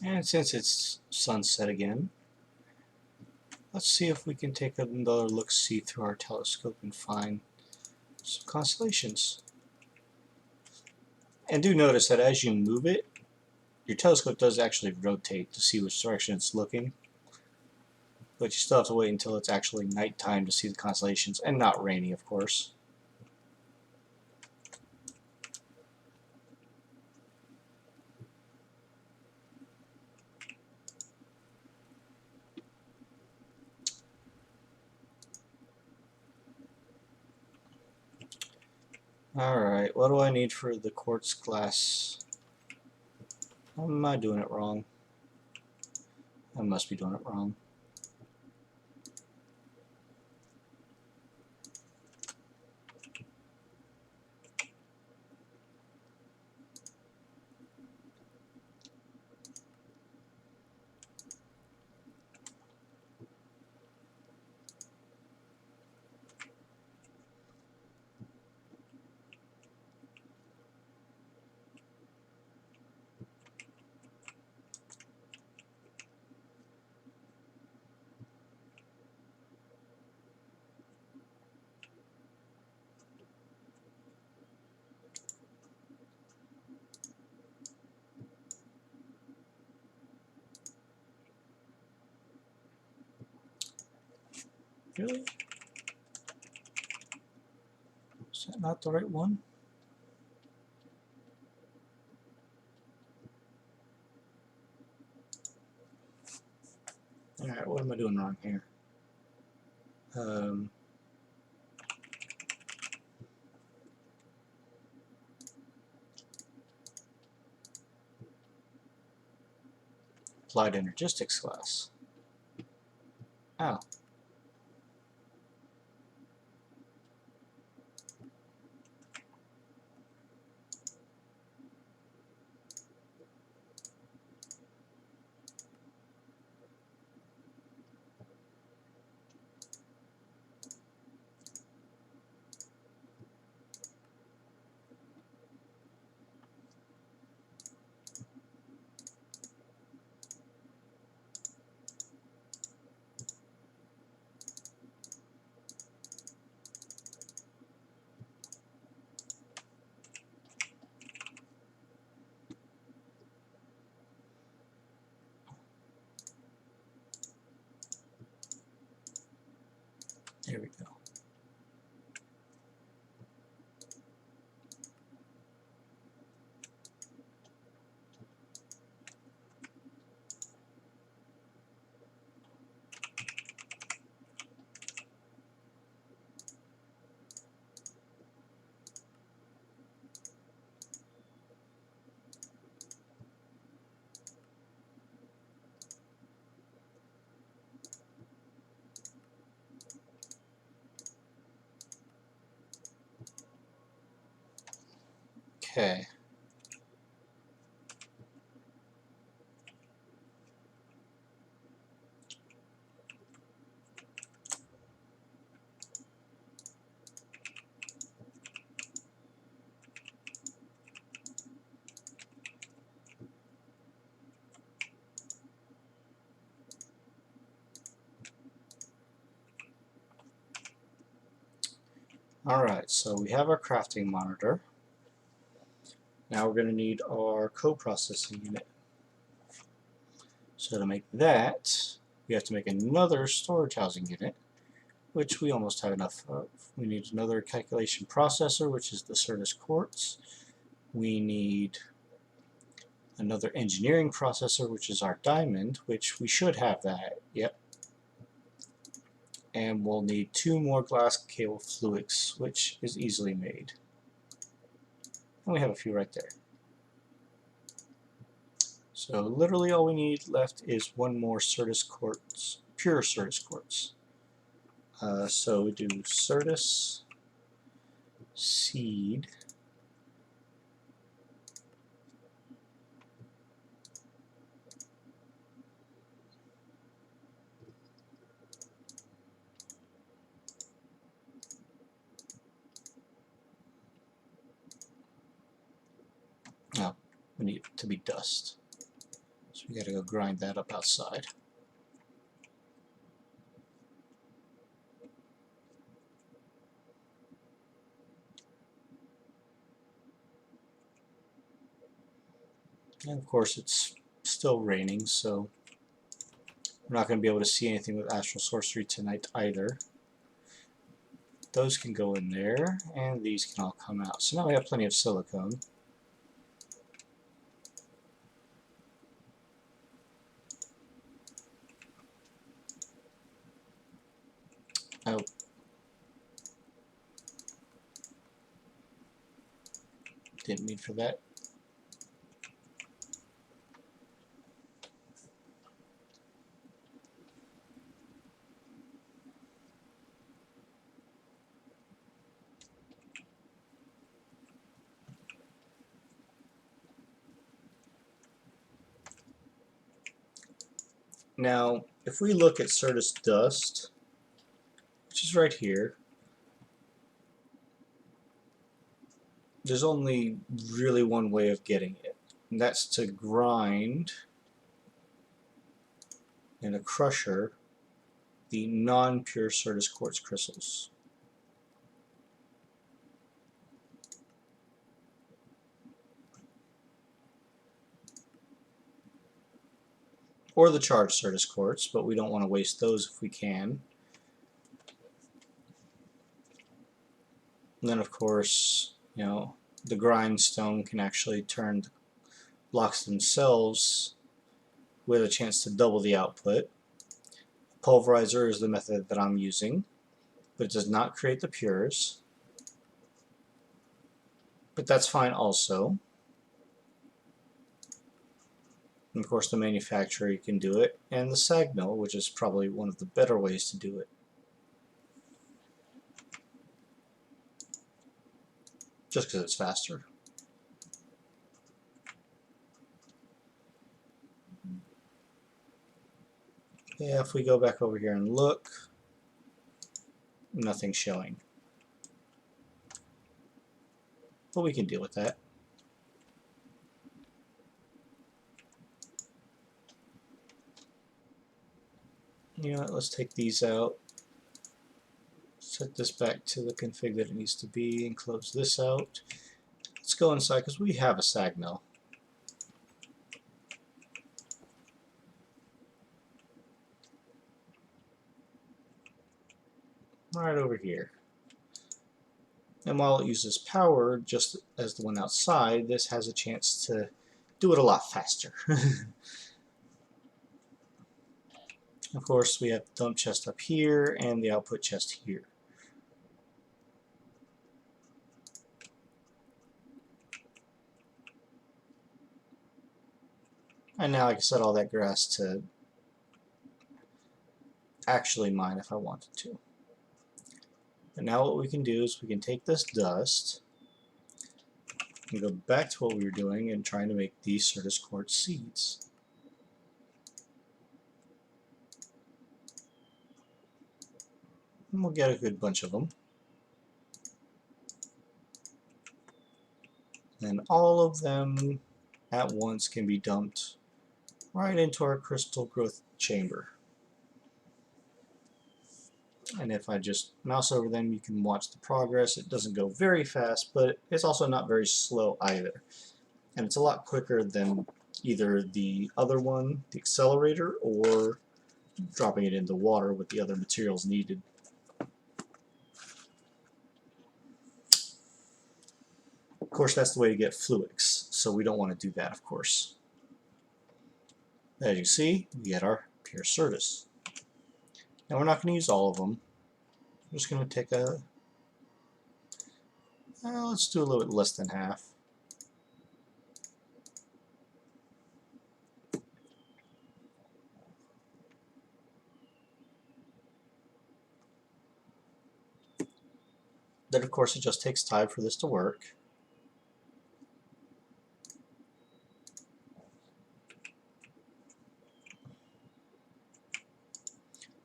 And since it's sunset again, let's see if we can take another look-see through our telescope and find some constellations. And do notice that as you move it, your telescope does actually rotate to see which direction it's looking, but you still have to wait until it's actually nighttime to see the constellations, and not rainy, of course. Alright, what do I need for the quartz glass? Am I doing it wrong? I must be doing it wrong. Really? Is that not the right one? Alright, what am I doing wrong here? Applied Energistics class. Oh. There we go. Okay. Alright, so we have our crafting monitor. Now we're going to need our co-processing unit. So to make that, we have to make another storage housing unit, which we almost have enough of. We need another calculation processor, which is the Circus Quartz. We need another engineering processor, which is our diamond, which we should have that. Yep. And we'll need 2 more glass cable fluids, which is easily made. And we have a few right there. So literally all we need left is 1 more Circus Quartz, pure Circus Quartz. So we do Circus seed. No, we need it to be dust. So So we got to go grind that up outside. And of course it's still raining, so we're not going to be able to see anything with Astral Sorcery tonight either. Those can go in there, and these can all come out. So now we have plenty of silicone. Oh. Didn't mean for that. Now, if we look at Circus dust, which is right here, there's only really one way of getting it, and that's to grind in a crusher the non-pure Circus quartz crystals. Or the charged Circus quartz, but we don't want to waste those if we can. And then of course, you know, the grindstone can actually turn the blocks themselves with a chance to double the output. Pulverizer is the method that I'm using, but it does not create the pures. But that's fine also. And of course the manufacturer can do it, and the sag mill, which is probably one of the better ways to do it. Just because it's faster. Yeah, if we go back over here and look, nothing's showing. But we can deal with that. You know what, let's take these out. Set this back to the config that it needs to be and close this out. Let's go inside because we have a sag mill. Right over here. And while it uses power just as the one outside, this has a chance to do it a lot faster. Of course, we have the dump chest up here and the output chest here. And now I can set all that grass to actually mine if I wanted to. But now what we can do is we can take this dust and go back to what we were doing and trying to make these Circus quartz seeds. And we'll get a good bunch of them. And all of them at once can be dumped right into our crystal growth chamber. And if I just mouse over them, you can watch the progress. It doesn't go very fast, but it's also not very slow either. And it's a lot quicker than either the other one, the accelerator, or dropping it in the water with the other materials needed. Of course, that's the way to get fluics, so we don't want to do that, of course. As you see, we get our pure Circus. Now we're not going to use all of them. I'm just going to take a... let's do a little bit less than half. Then of course it just takes time for this to work.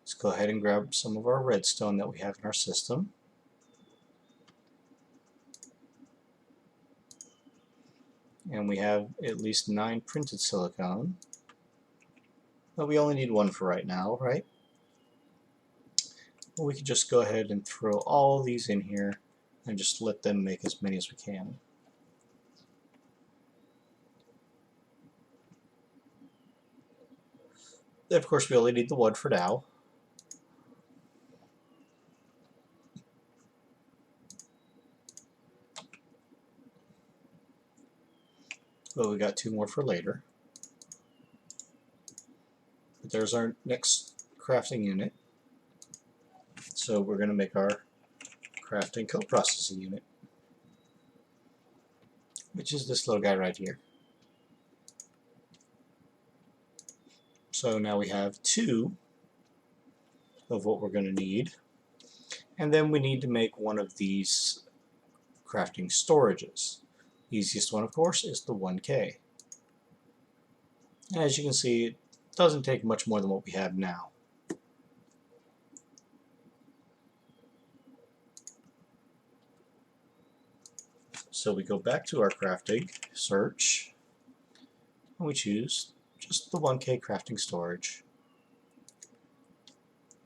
Let's go ahead and grab some of our redstone that we have in our system. And we have at least 9 printed silicone. But we only need one for right now, right? Well, we could just go ahead and throw all these in here and just let them make as many as we can. Of course, we only need the one for now. But we got two more for later. But there's our next crafting unit. So we're going to make our crafting co-processing unit, which is this little guy right here. So now we have two of what we're going to need. And then we need to make one of these crafting storages. The easiest one, of course, is the 1K. And as you can see, it doesn't take much more than what we have now. So we go back to our crafting, search, and we choose just the 1K crafting storage.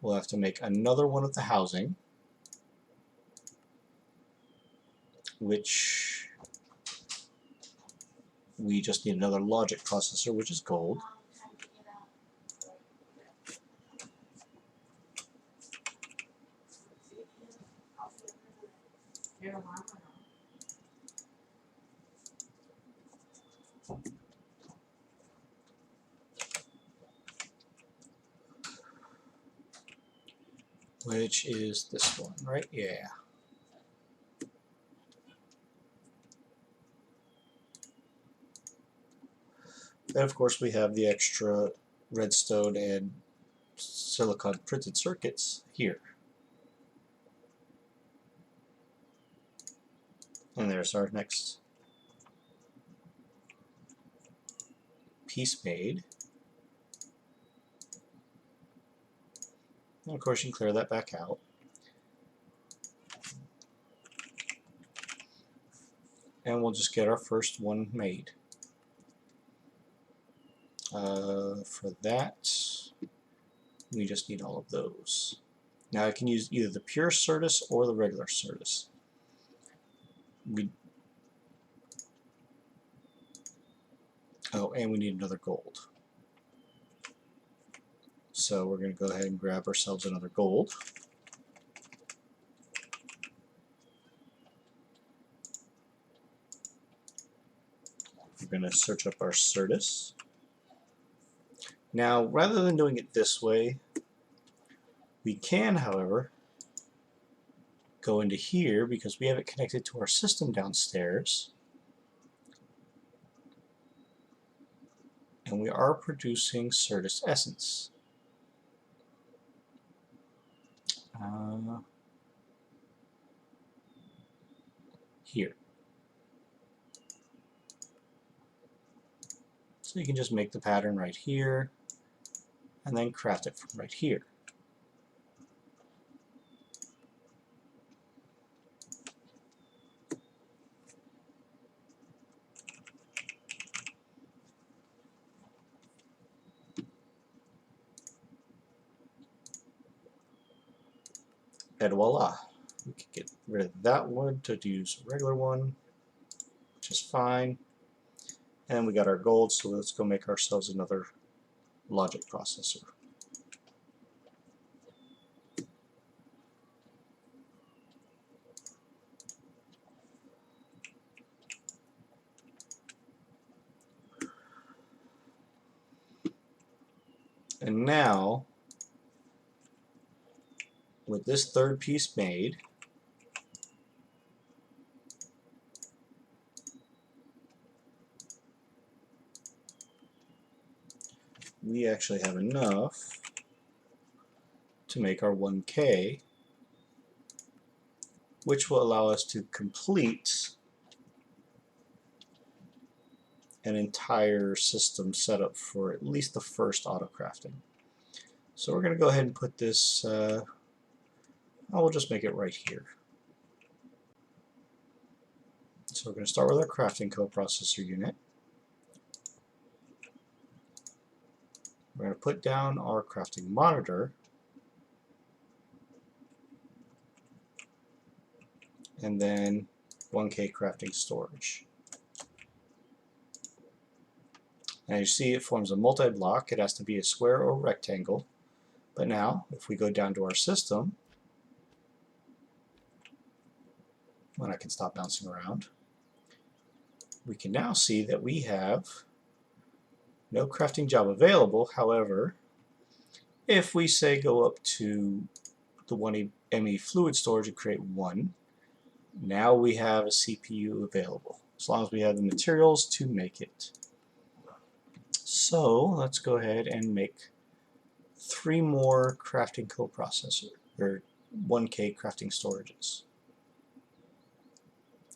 We'll have to make another one of the housing, which we just need another logic processor, which is gold. Which is this one, right? Yeah. Then of course we have the extra redstone and silicon printed circuits here. And there's our next piece made. And of course you can clear that back out. And we'll just get our first one made. For that, we just need all of those. Now I can use either the pure Circus or the regular Circus. Oh, and we need another gold. So we're going to go ahead and grab ourselves another gold. We're going to search up our Circus. Now, rather than doing it this way, we can, however, go into here because we have it connected to our system downstairs. And we are producing Circus essence. Here. So you can just make the pattern right here and then craft it from right here. And voila, we can get rid of that one to use a regular one, which is fine. And we got our gold, so let's go make ourselves another logic processor. And now, with this third piece made, we actually have enough to make our 1K, which will allow us to complete an entire system setup for at least the first auto crafting. So we're going to go ahead and put this, we'll just make it right here. So we're going to start with our crafting coprocessor unit. We're going to put down our crafting monitor, and then 1K crafting storage. And you see it forms a multi-block. It has to be a square or rectangle. But now, if we go down to our system, when I can stop bouncing around, we can now see that we have no crafting job available. However, if we say go up to the 1ME fluid storage and create one, now we have a CPU available, as long as we have the materials to make it. So let's go ahead and make 3 more crafting coprocessor, or 1K crafting storages.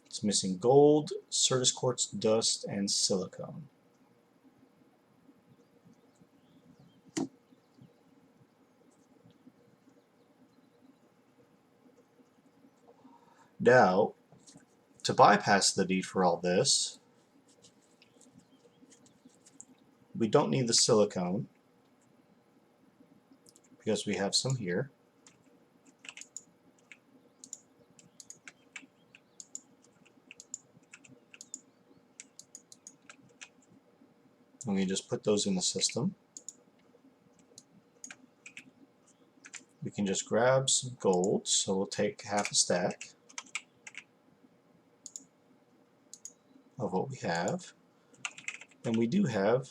It's missing gold, Circus quartz dust, and silicone. Now, to bypass the need for all this, we don't need the silicone because we have some here. And we just put those in the system. We can just grab some gold, so we'll take half a stack of what we have. And we do have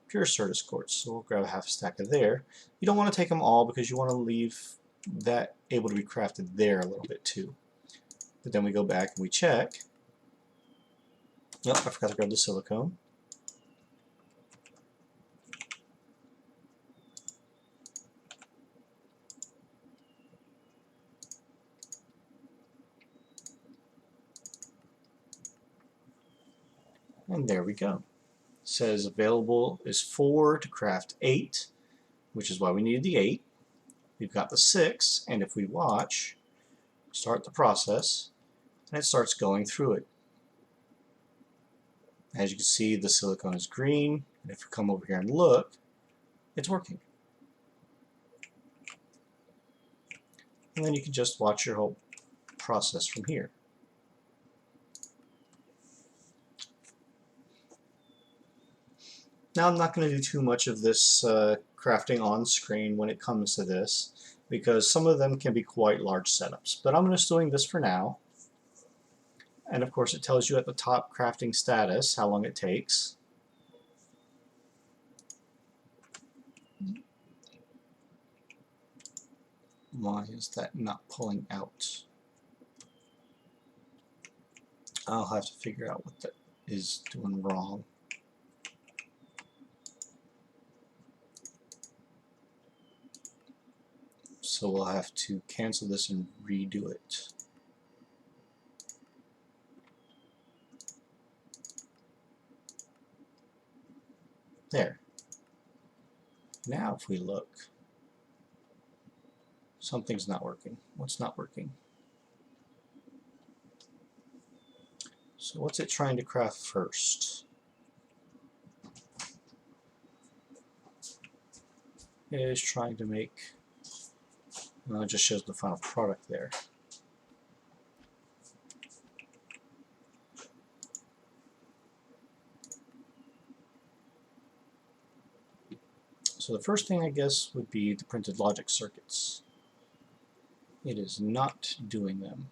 pure Circus quartz, so we'll grab a half a stack of there. You don't want to take them all because you want to leave that able to be crafted there a little bit too. But then we go back and we check. Nope, I forgot to grab the silicone. And there we go. It says available is 4 to craft 8, which is why we needed the 8. We've got the 6, and if we watch, start the process, and it starts going through it. As you can see, the silicone is green, and if you come over here and look, it's working. And then you can just watch your whole process from here. Now I'm not going to do too much of this crafting on screen when it comes to this, because some of them can be quite large setups. But I'm just doing this for now. And of course it tells you at the top crafting status how long it takes. Why is that not pulling out? I'll have to figure out what that is doing wrong. So we'll have to cancel this and redo it. There. Now if we look, something's not working. What's not working? So what's it trying to craft first? It is trying to make, well, it just shows the final product there. So the first thing I guess would be the printed logic circuits. It is not doing them.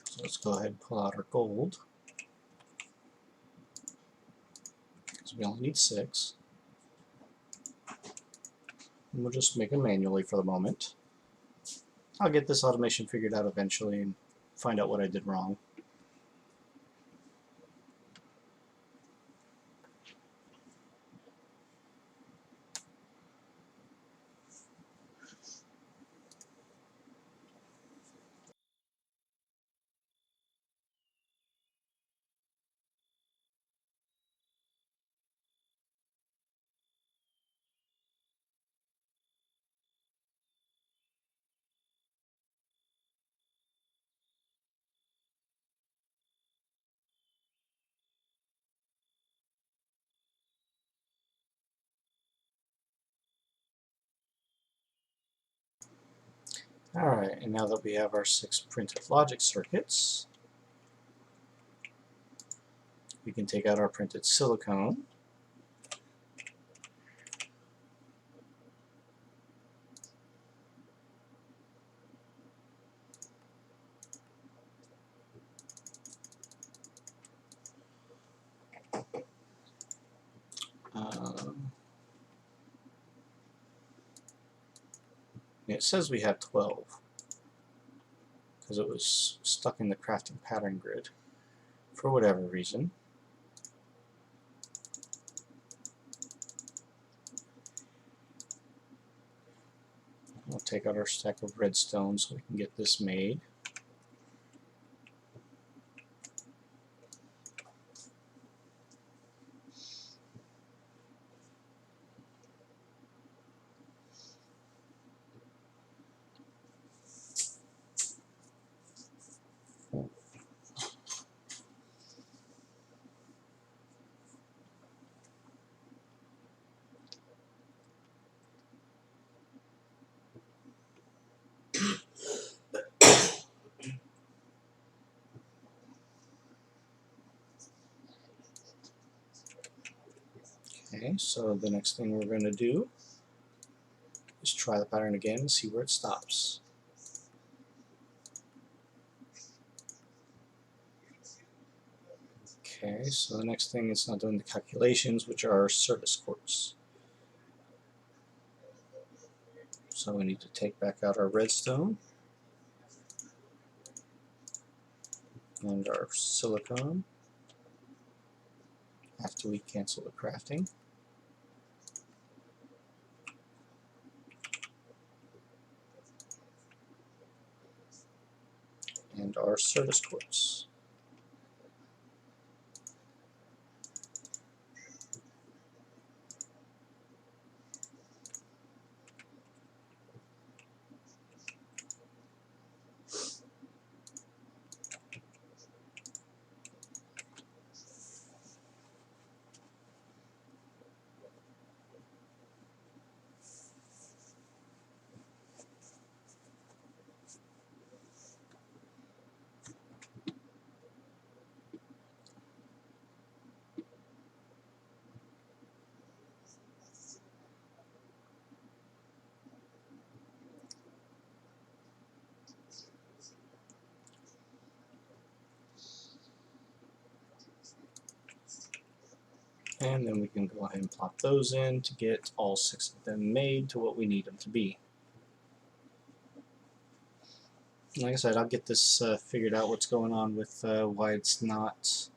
So let's go ahead and pull out our gold, because we only need 6. And we'll just make them manually for the moment. I'll get this automation figured out eventually and find out what I did wrong. Alright, and now that we have our 6 printed logic circuits, we can take out our printed silicone. It says we have 12 because it was stuck in the crafting pattern grid for whatever reason. We'll take out our stack of redstone so we can get this made. Okay, so the next thing we're going to do is try the pattern again and see where it stops. Okay, so the next thing is not doing the calculations, which are Circus quartz. So we need to take back out our redstone and our silicone after we cancel the crafting. And our Circus quartz. And then we can go ahead and plop those in to get all 6 of them made to what we need them to be. Like I said, I'll get this figured out what's going on with why it's not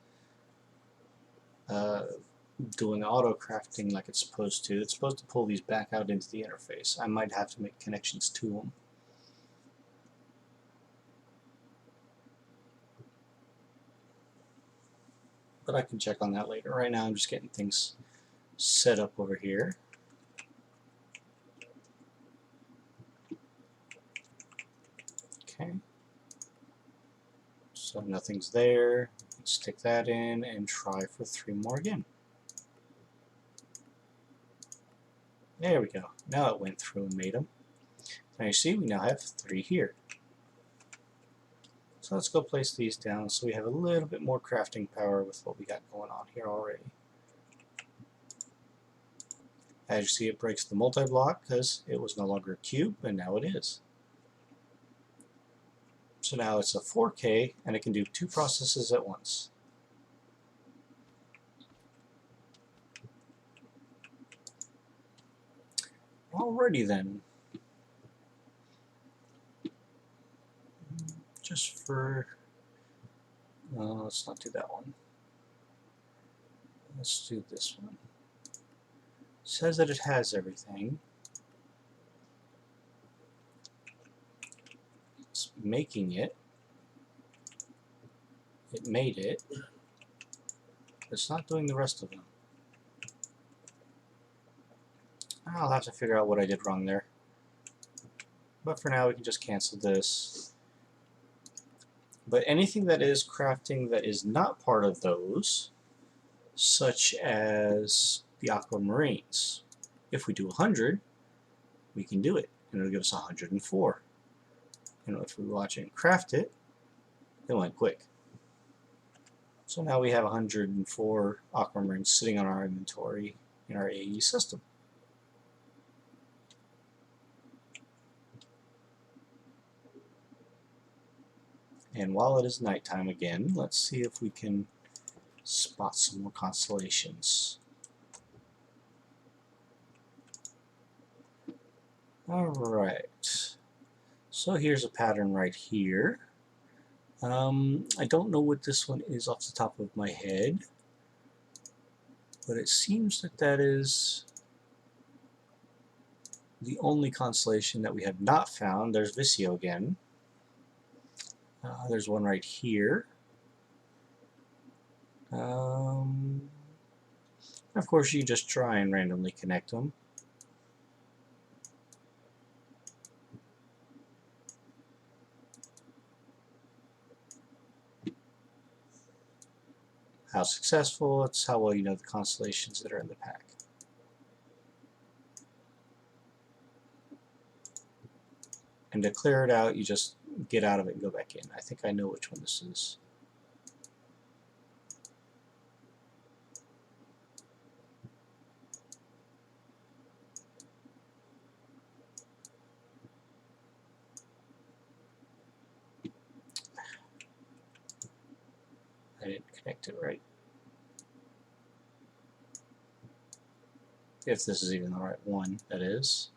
doing auto crafting like it's supposed to. It's supposed to pull these back out into the interface. I might have to make connections to them. But I can check on that later. Right now I'm just getting things set up over here. Okay. So nothing's there. Let's stick that in and try for 3 more again. There we go. Now it went through and made them. Now you see we now have 3 here. So let's go place these down so we have a little bit more crafting power with what we got going on here already. As you see, it breaks the multi-block because it was no longer a cube, and now it is. So now it's a 4K, and it can do 2 processes at once. Alrighty then. Just for... let's not do that one. Let's do this one. It says that it has everything. It's making it. It made it. It's not doing the rest of them. I'll have to figure out what I did wrong there. But for now we can just cancel this. But anything that is crafting that is not part of those, such as the aquamarines, if we do 100, we can do it, and it'll give us 104. And if we watch it and craft it, it went quick. So now we have 104 aquamarines sitting on our inventory in our AE system. And while it is nighttime again, let's see if we can spot some more constellations. Alright, so here's a pattern right here. I don't know what this one is off the top of my head, but it seems that that is the only constellation that we have not found. There's Visio again. There's one right here. Of course, you just try and randomly connect them. How successful, it's how well you know the constellations that are in the pack. And to clear it out, you just get out of it and go back in. I think I know which one this is. I didn't connect it right. If this is even the right one, that is.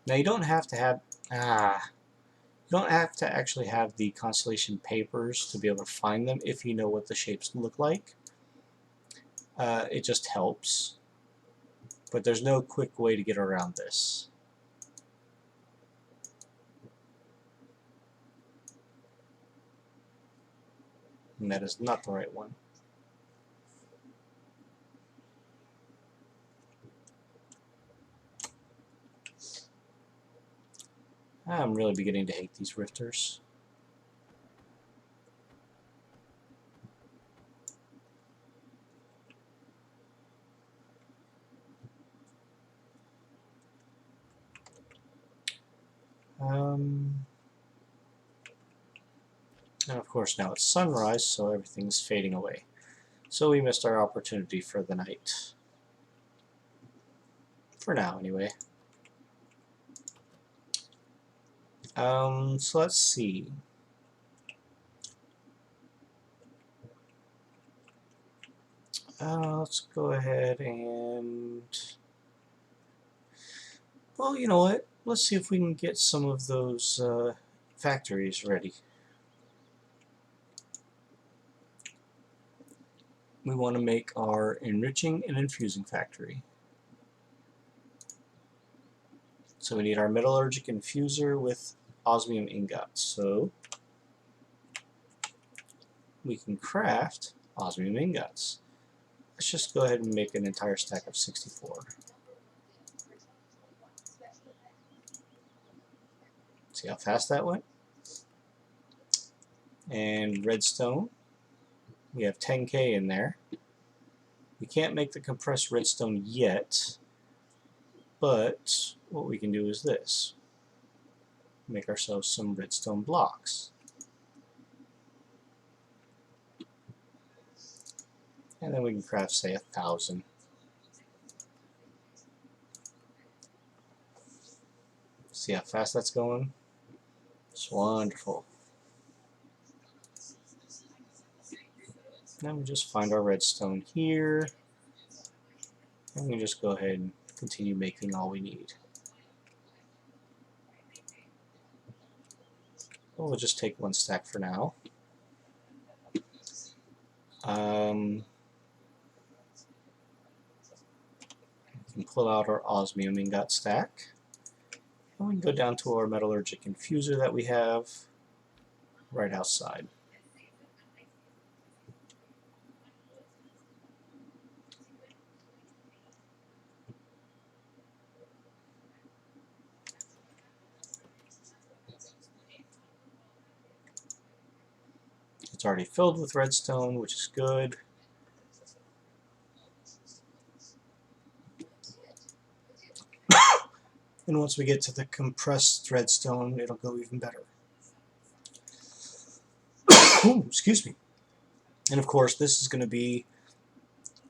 Now you don't have to have you don't have to actually have the constellation papers to be able to find them if you know what the shapes look like. It just helps. But there's no quick way to get around this. And that is not the right one. I'm really beginning to hate these rifters. And of course now it's sunrise, so everything's fading away. So we missed our opportunity for the night. For now, anyway. So let's see. Let's go ahead and... Well, you know what? Let's see if we can get some of those factories ready. We want to make our Enriching and Infusing factory. So we need our metallurgic infuser with osmium ingots. So we can craft osmium ingots. Let's just go ahead and make an entire stack of 64. See how fast that went? And redstone. We have 10K in there. We can't make the compressed redstone yet, but what we can do is this. Make ourselves some redstone blocks. And then we can craft, say, 1,000. See how fast that's going? It's wonderful. Now we just find our redstone here, and we just go ahead and continue making all we need. Well, we'll just take one stack for now. We can pull out our osmium ingot stack. And we can go down to our metallurgic infuser that we have right outside. It's already filled with redstone, which is good. And once we get to the compressed threadstone, it'll go even better. Excuse me. And of course, this is going to be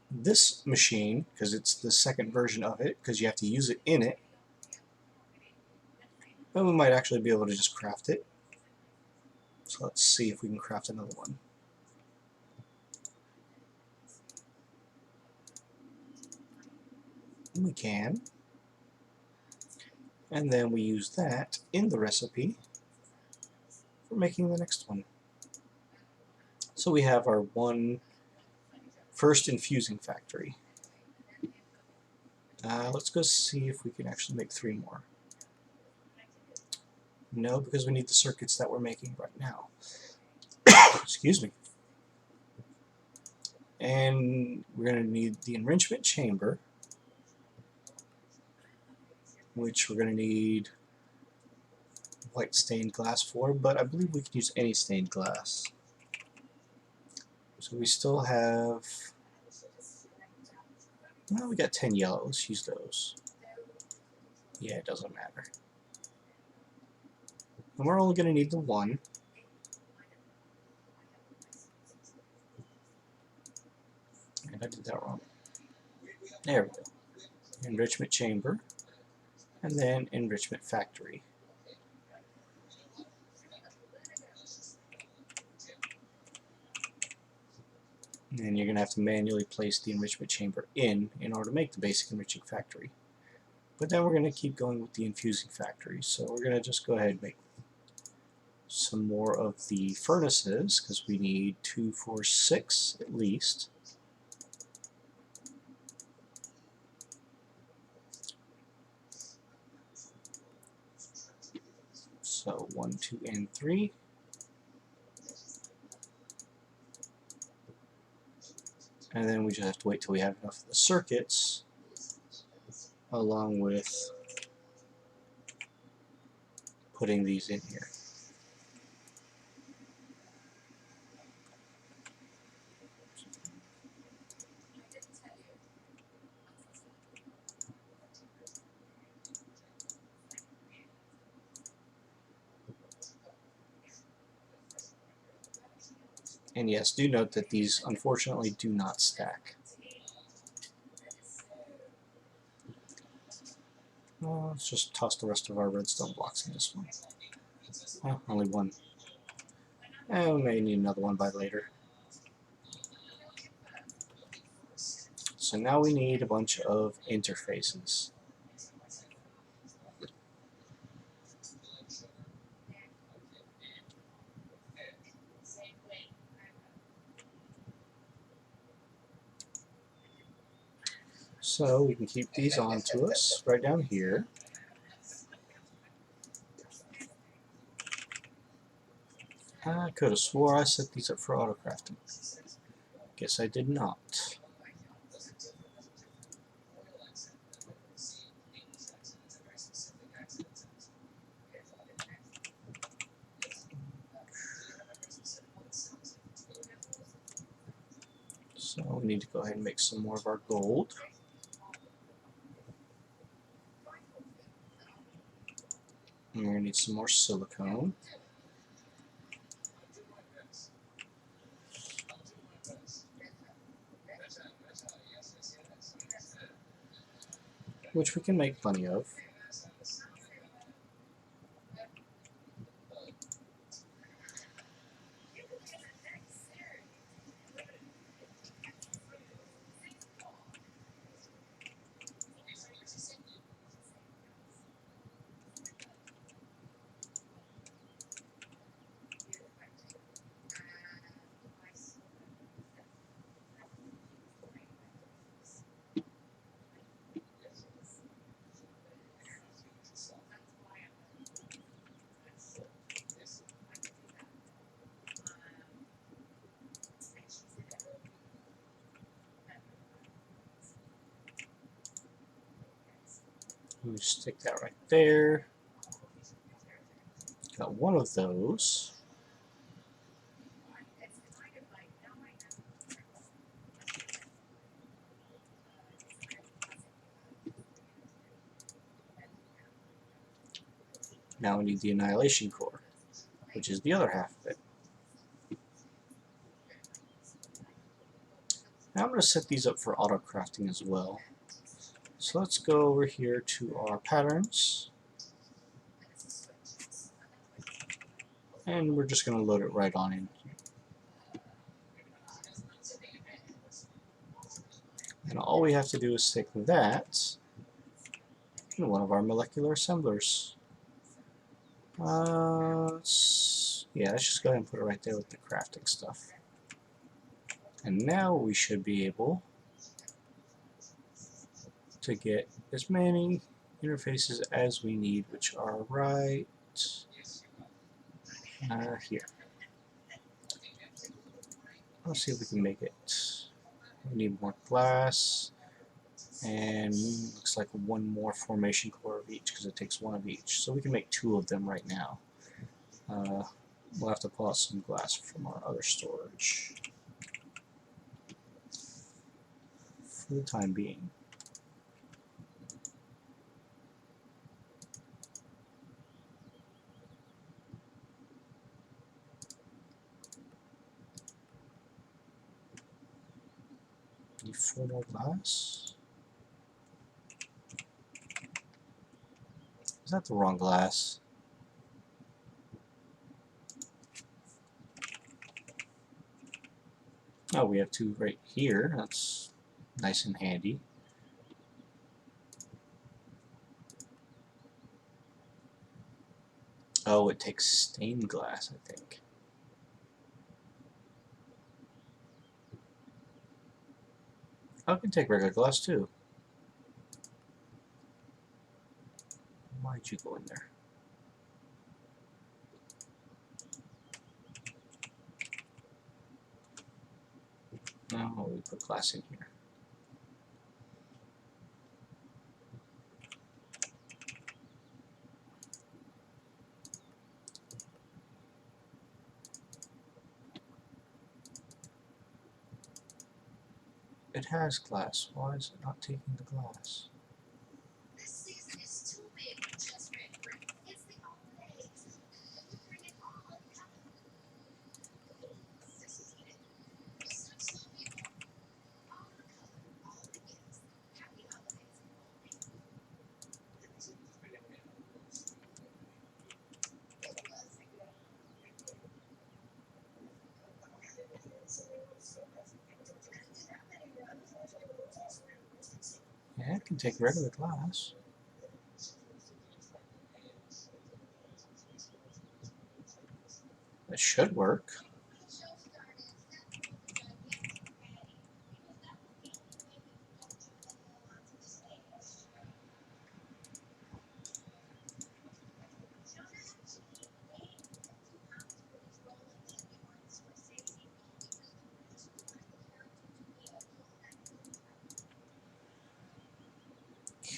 this machine, because it's the second version of it, because you have to use it in it. But we might actually be able to just craft it. So let's see if we can craft another one. We can. And then we use that in the recipe for making the next one. So we have our first infusing factory. Let's go see if we can actually make 3 more. No, because we need the circuits that we're making right now. Excuse me. And we're going to need the Enrichment Chamber, which we're going to need white stained glass for, but I believe we can use any stained glass. So we still have, well, we got 10 yellow. Let's use those. Yeah, it doesn't matter. And we're only going to need the 1. And I did that wrong. There we go. Enrichment Chamber, and then Enrichment Factory. And you're going to have to manually place the Enrichment Chamber in order to make the basic Enriching Factory. But then we're going to keep going with the Infusing Factory. So we're going to just go ahead and make some more of the furnaces, because we need 2, 4, 6 at least. So 1, 2, and 3. And then we just have to wait till we have enough of the circuits, along with putting these in here. And yes, do note that these unfortunately do not stack. Let's just toss the rest of our redstone blocks in this one. Oh, only 1. And we may need another one by later. So now we need a bunch of interfaces. So we can keep these on to us right down here. I could have swore I set these up for auto-crafting. Guess I did not. So we need to go ahead and make some more of our gold. And we're going to need some more silicone. Which we can make plenty of. We'll stick that right there. Got one of those. Now we need the Annihilation Core, which is the other half of it. Now I'm going to set these up for auto crafting as well. So let's go over here to our patterns, and we're just going to load it right on in. And all we have to do is stick that in one of our molecular assemblers. Yeah, let's just go ahead and put it right there with the crafting stuff. And now we should be able to get as many interfaces as we need, which are right here. Let's see if we can make it. We need more glass, and looks like one more formation core of each because it takes one of each. So we can make 2 of them right now. We'll have to pull out some glass from our other storage for the time being. Need 4 more glass. Is that the wrong glass? Oh, we have 2 right here. That's nice and handy. Oh, it takes stained glass, I think. Oh, it can take regular glass too. Why'd you go in there? No, we put glass in here. It has glass. Why is it not taking the glass? This season is too big for just red brick. It's the holidays. Bring it on. Necessitated. Just so people. All the color, all the gifts. Happy holidays. Yeah, it can take regular glass. That should work.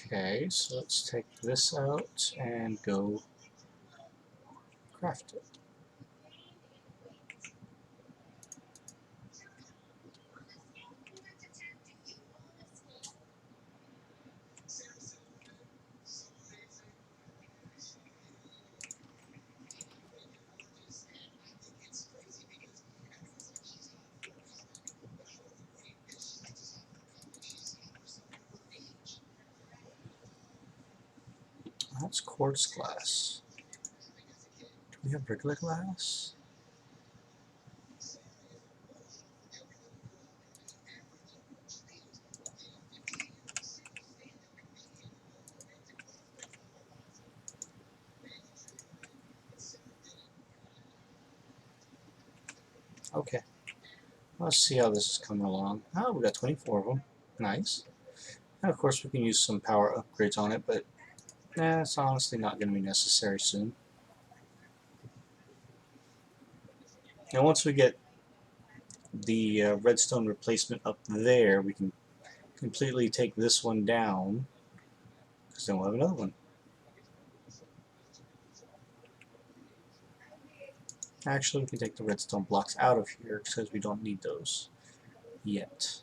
Okay, so let's take this out and go craft it. That's quartz glass. Do we have regular glass? Okay. Let's see how this is coming along. Oh, we got 24 of them. Nice. And of course we can use some power upgrades on it, but it's honestly not going to be necessary soon. And once we get the redstone replacement up there, we can completely take this one down, because then we'll have another one. Actually, we can take the redstone blocks out of here because we don't need those yet.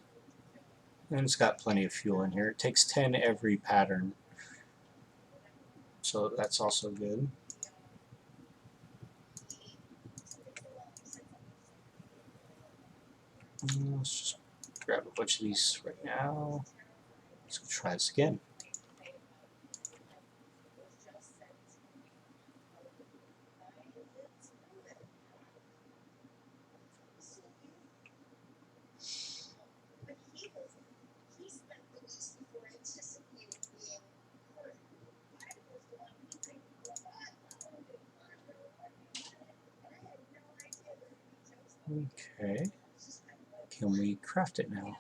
And it's got plenty of fuel in here. It takes 10 every pattern, so that's also good. Let's just grab a bunch of these right now. Let's try this again. Okay. Can we craft it now?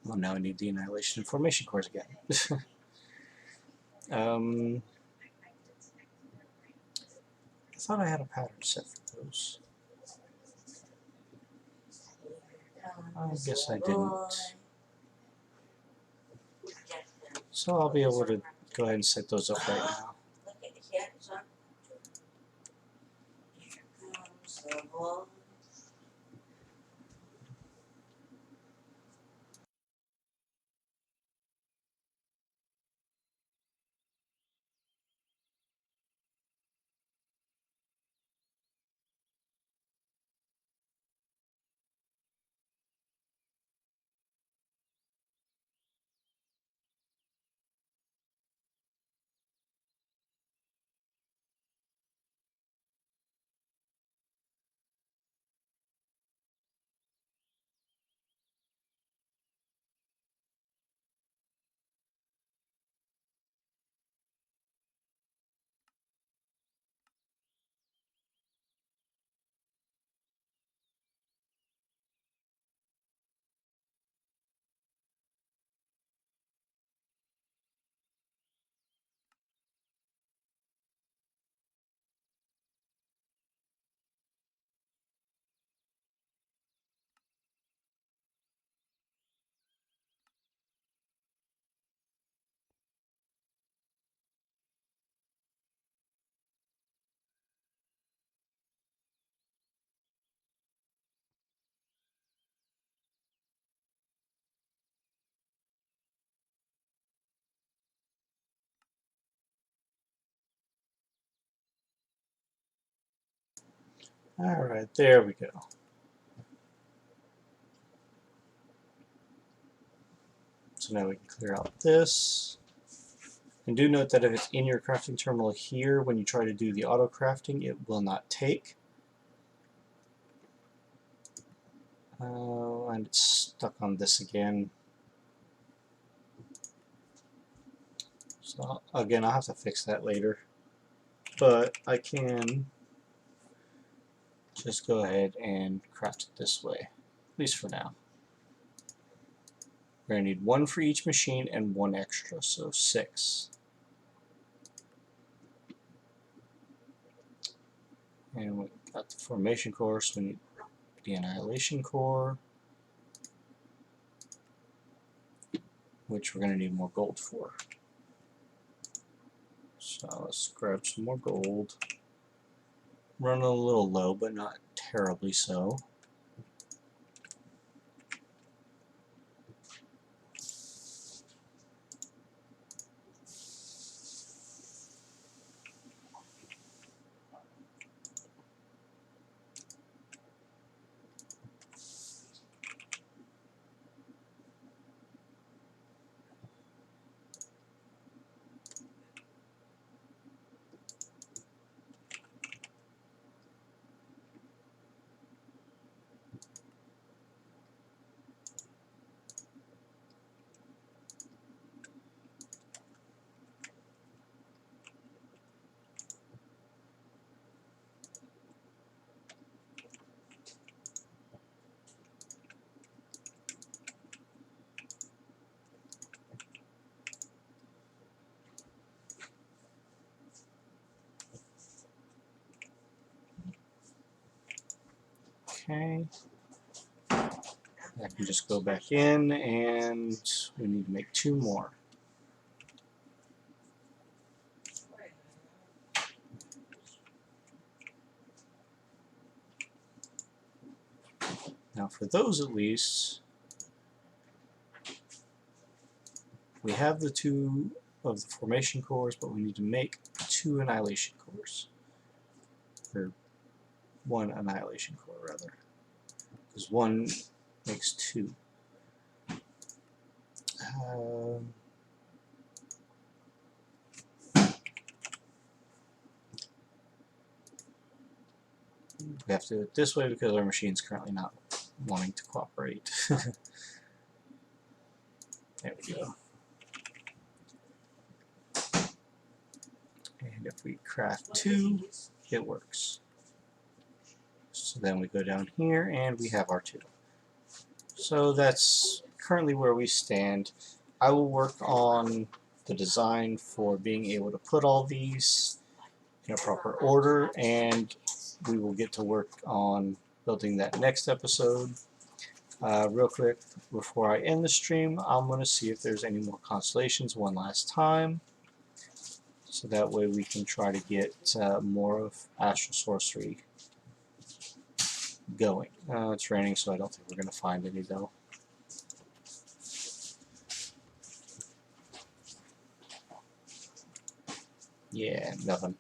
Well, now I need the Annihilation and Formation Cores again. I thought I had a pattern set for those. I guess I didn't. So I'll be able to go ahead and set those up right now. Alright, there we go. So now we can clear out this. And do note that if it's in your crafting terminal here, when you try to do the auto crafting, it will not take. And it's stuck on this again. So again, I'll have to fix that later. But I can just go ahead and craft it this way, at least for now. We're going to need one for each machine and one extra, so 6. And we got the Formation Core, so we need the Annihilation Core, which we're going to need more gold for. So let's grab some more gold. Running a little low, but not terribly so. Okay. I can just go back in, and we need to make 2 more. Now for those at least, we have the 2 of the Formation Cores, but we need to make 2 Annihilation Cores. Or One Annihilation Core, rather. Because one makes two. We have to do it this way because our machine's currently not wanting to cooperate. There we go. And if we craft two, it works. So then we go down here and we have our two. So that's currently where we stand. I will work on the design for being able to put all these in a proper order, and we will get to work on building that next episode. Real quick, before I end the stream, I'm going to see if there's any more constellations one last time. So that way we can try to get more of Astral Sorcery going. It's raining, so I don't think we're going to find any though. Yeah, nothing.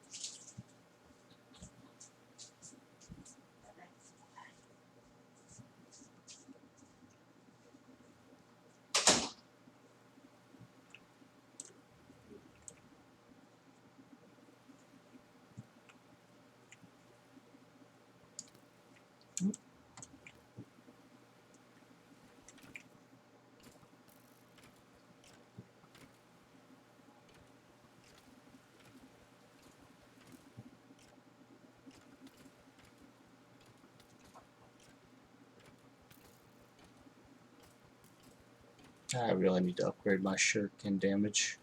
I really need to upgrade my shuriken damage.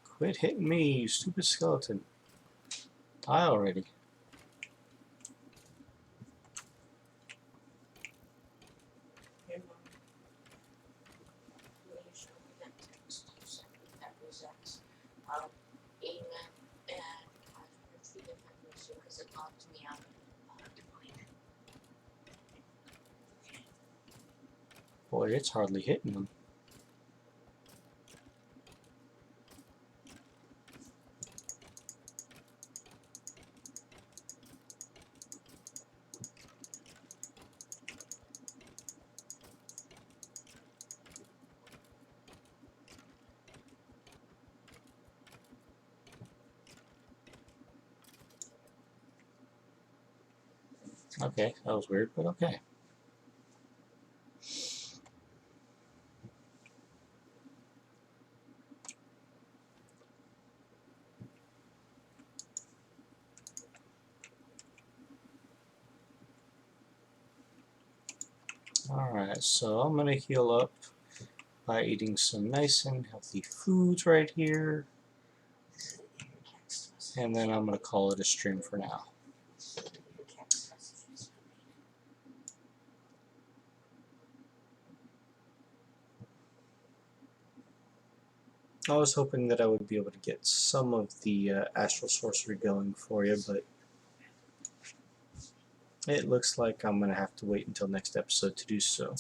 Quit hitting me, you stupid skeleton. Die already. Boy, it's hardly hitting them. Okay, that was weird, but okay. Alright, so I'm going to heal up by eating some nice and healthy foods right here. And then I'm going to call it a stream for now. I was hoping that I would be able to get some of the Astral Sorcery going for you, but it looks like I'm going to have to wait until next episode to do so.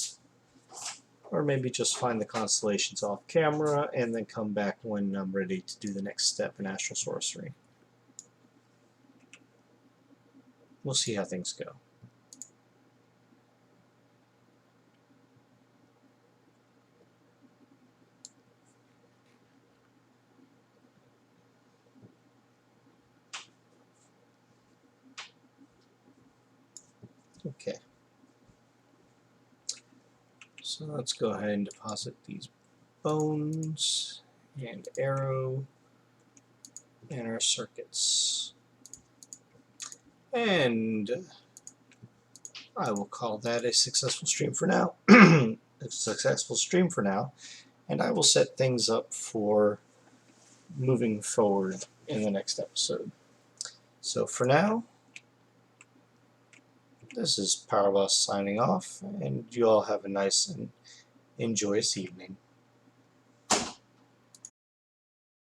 Or maybe just find the constellations off camera and then come back when I'm ready to do the next step in Astral Sorcery. We'll see how things go. Okay. So let's go ahead and deposit these bones and arrow and our circuits. And I will call that a successful stream for now. A successful stream for now. And I will set things up for moving forward in the next episode. So for now, this is Powerboss signing off, and you all have a nice and enjoyous evening.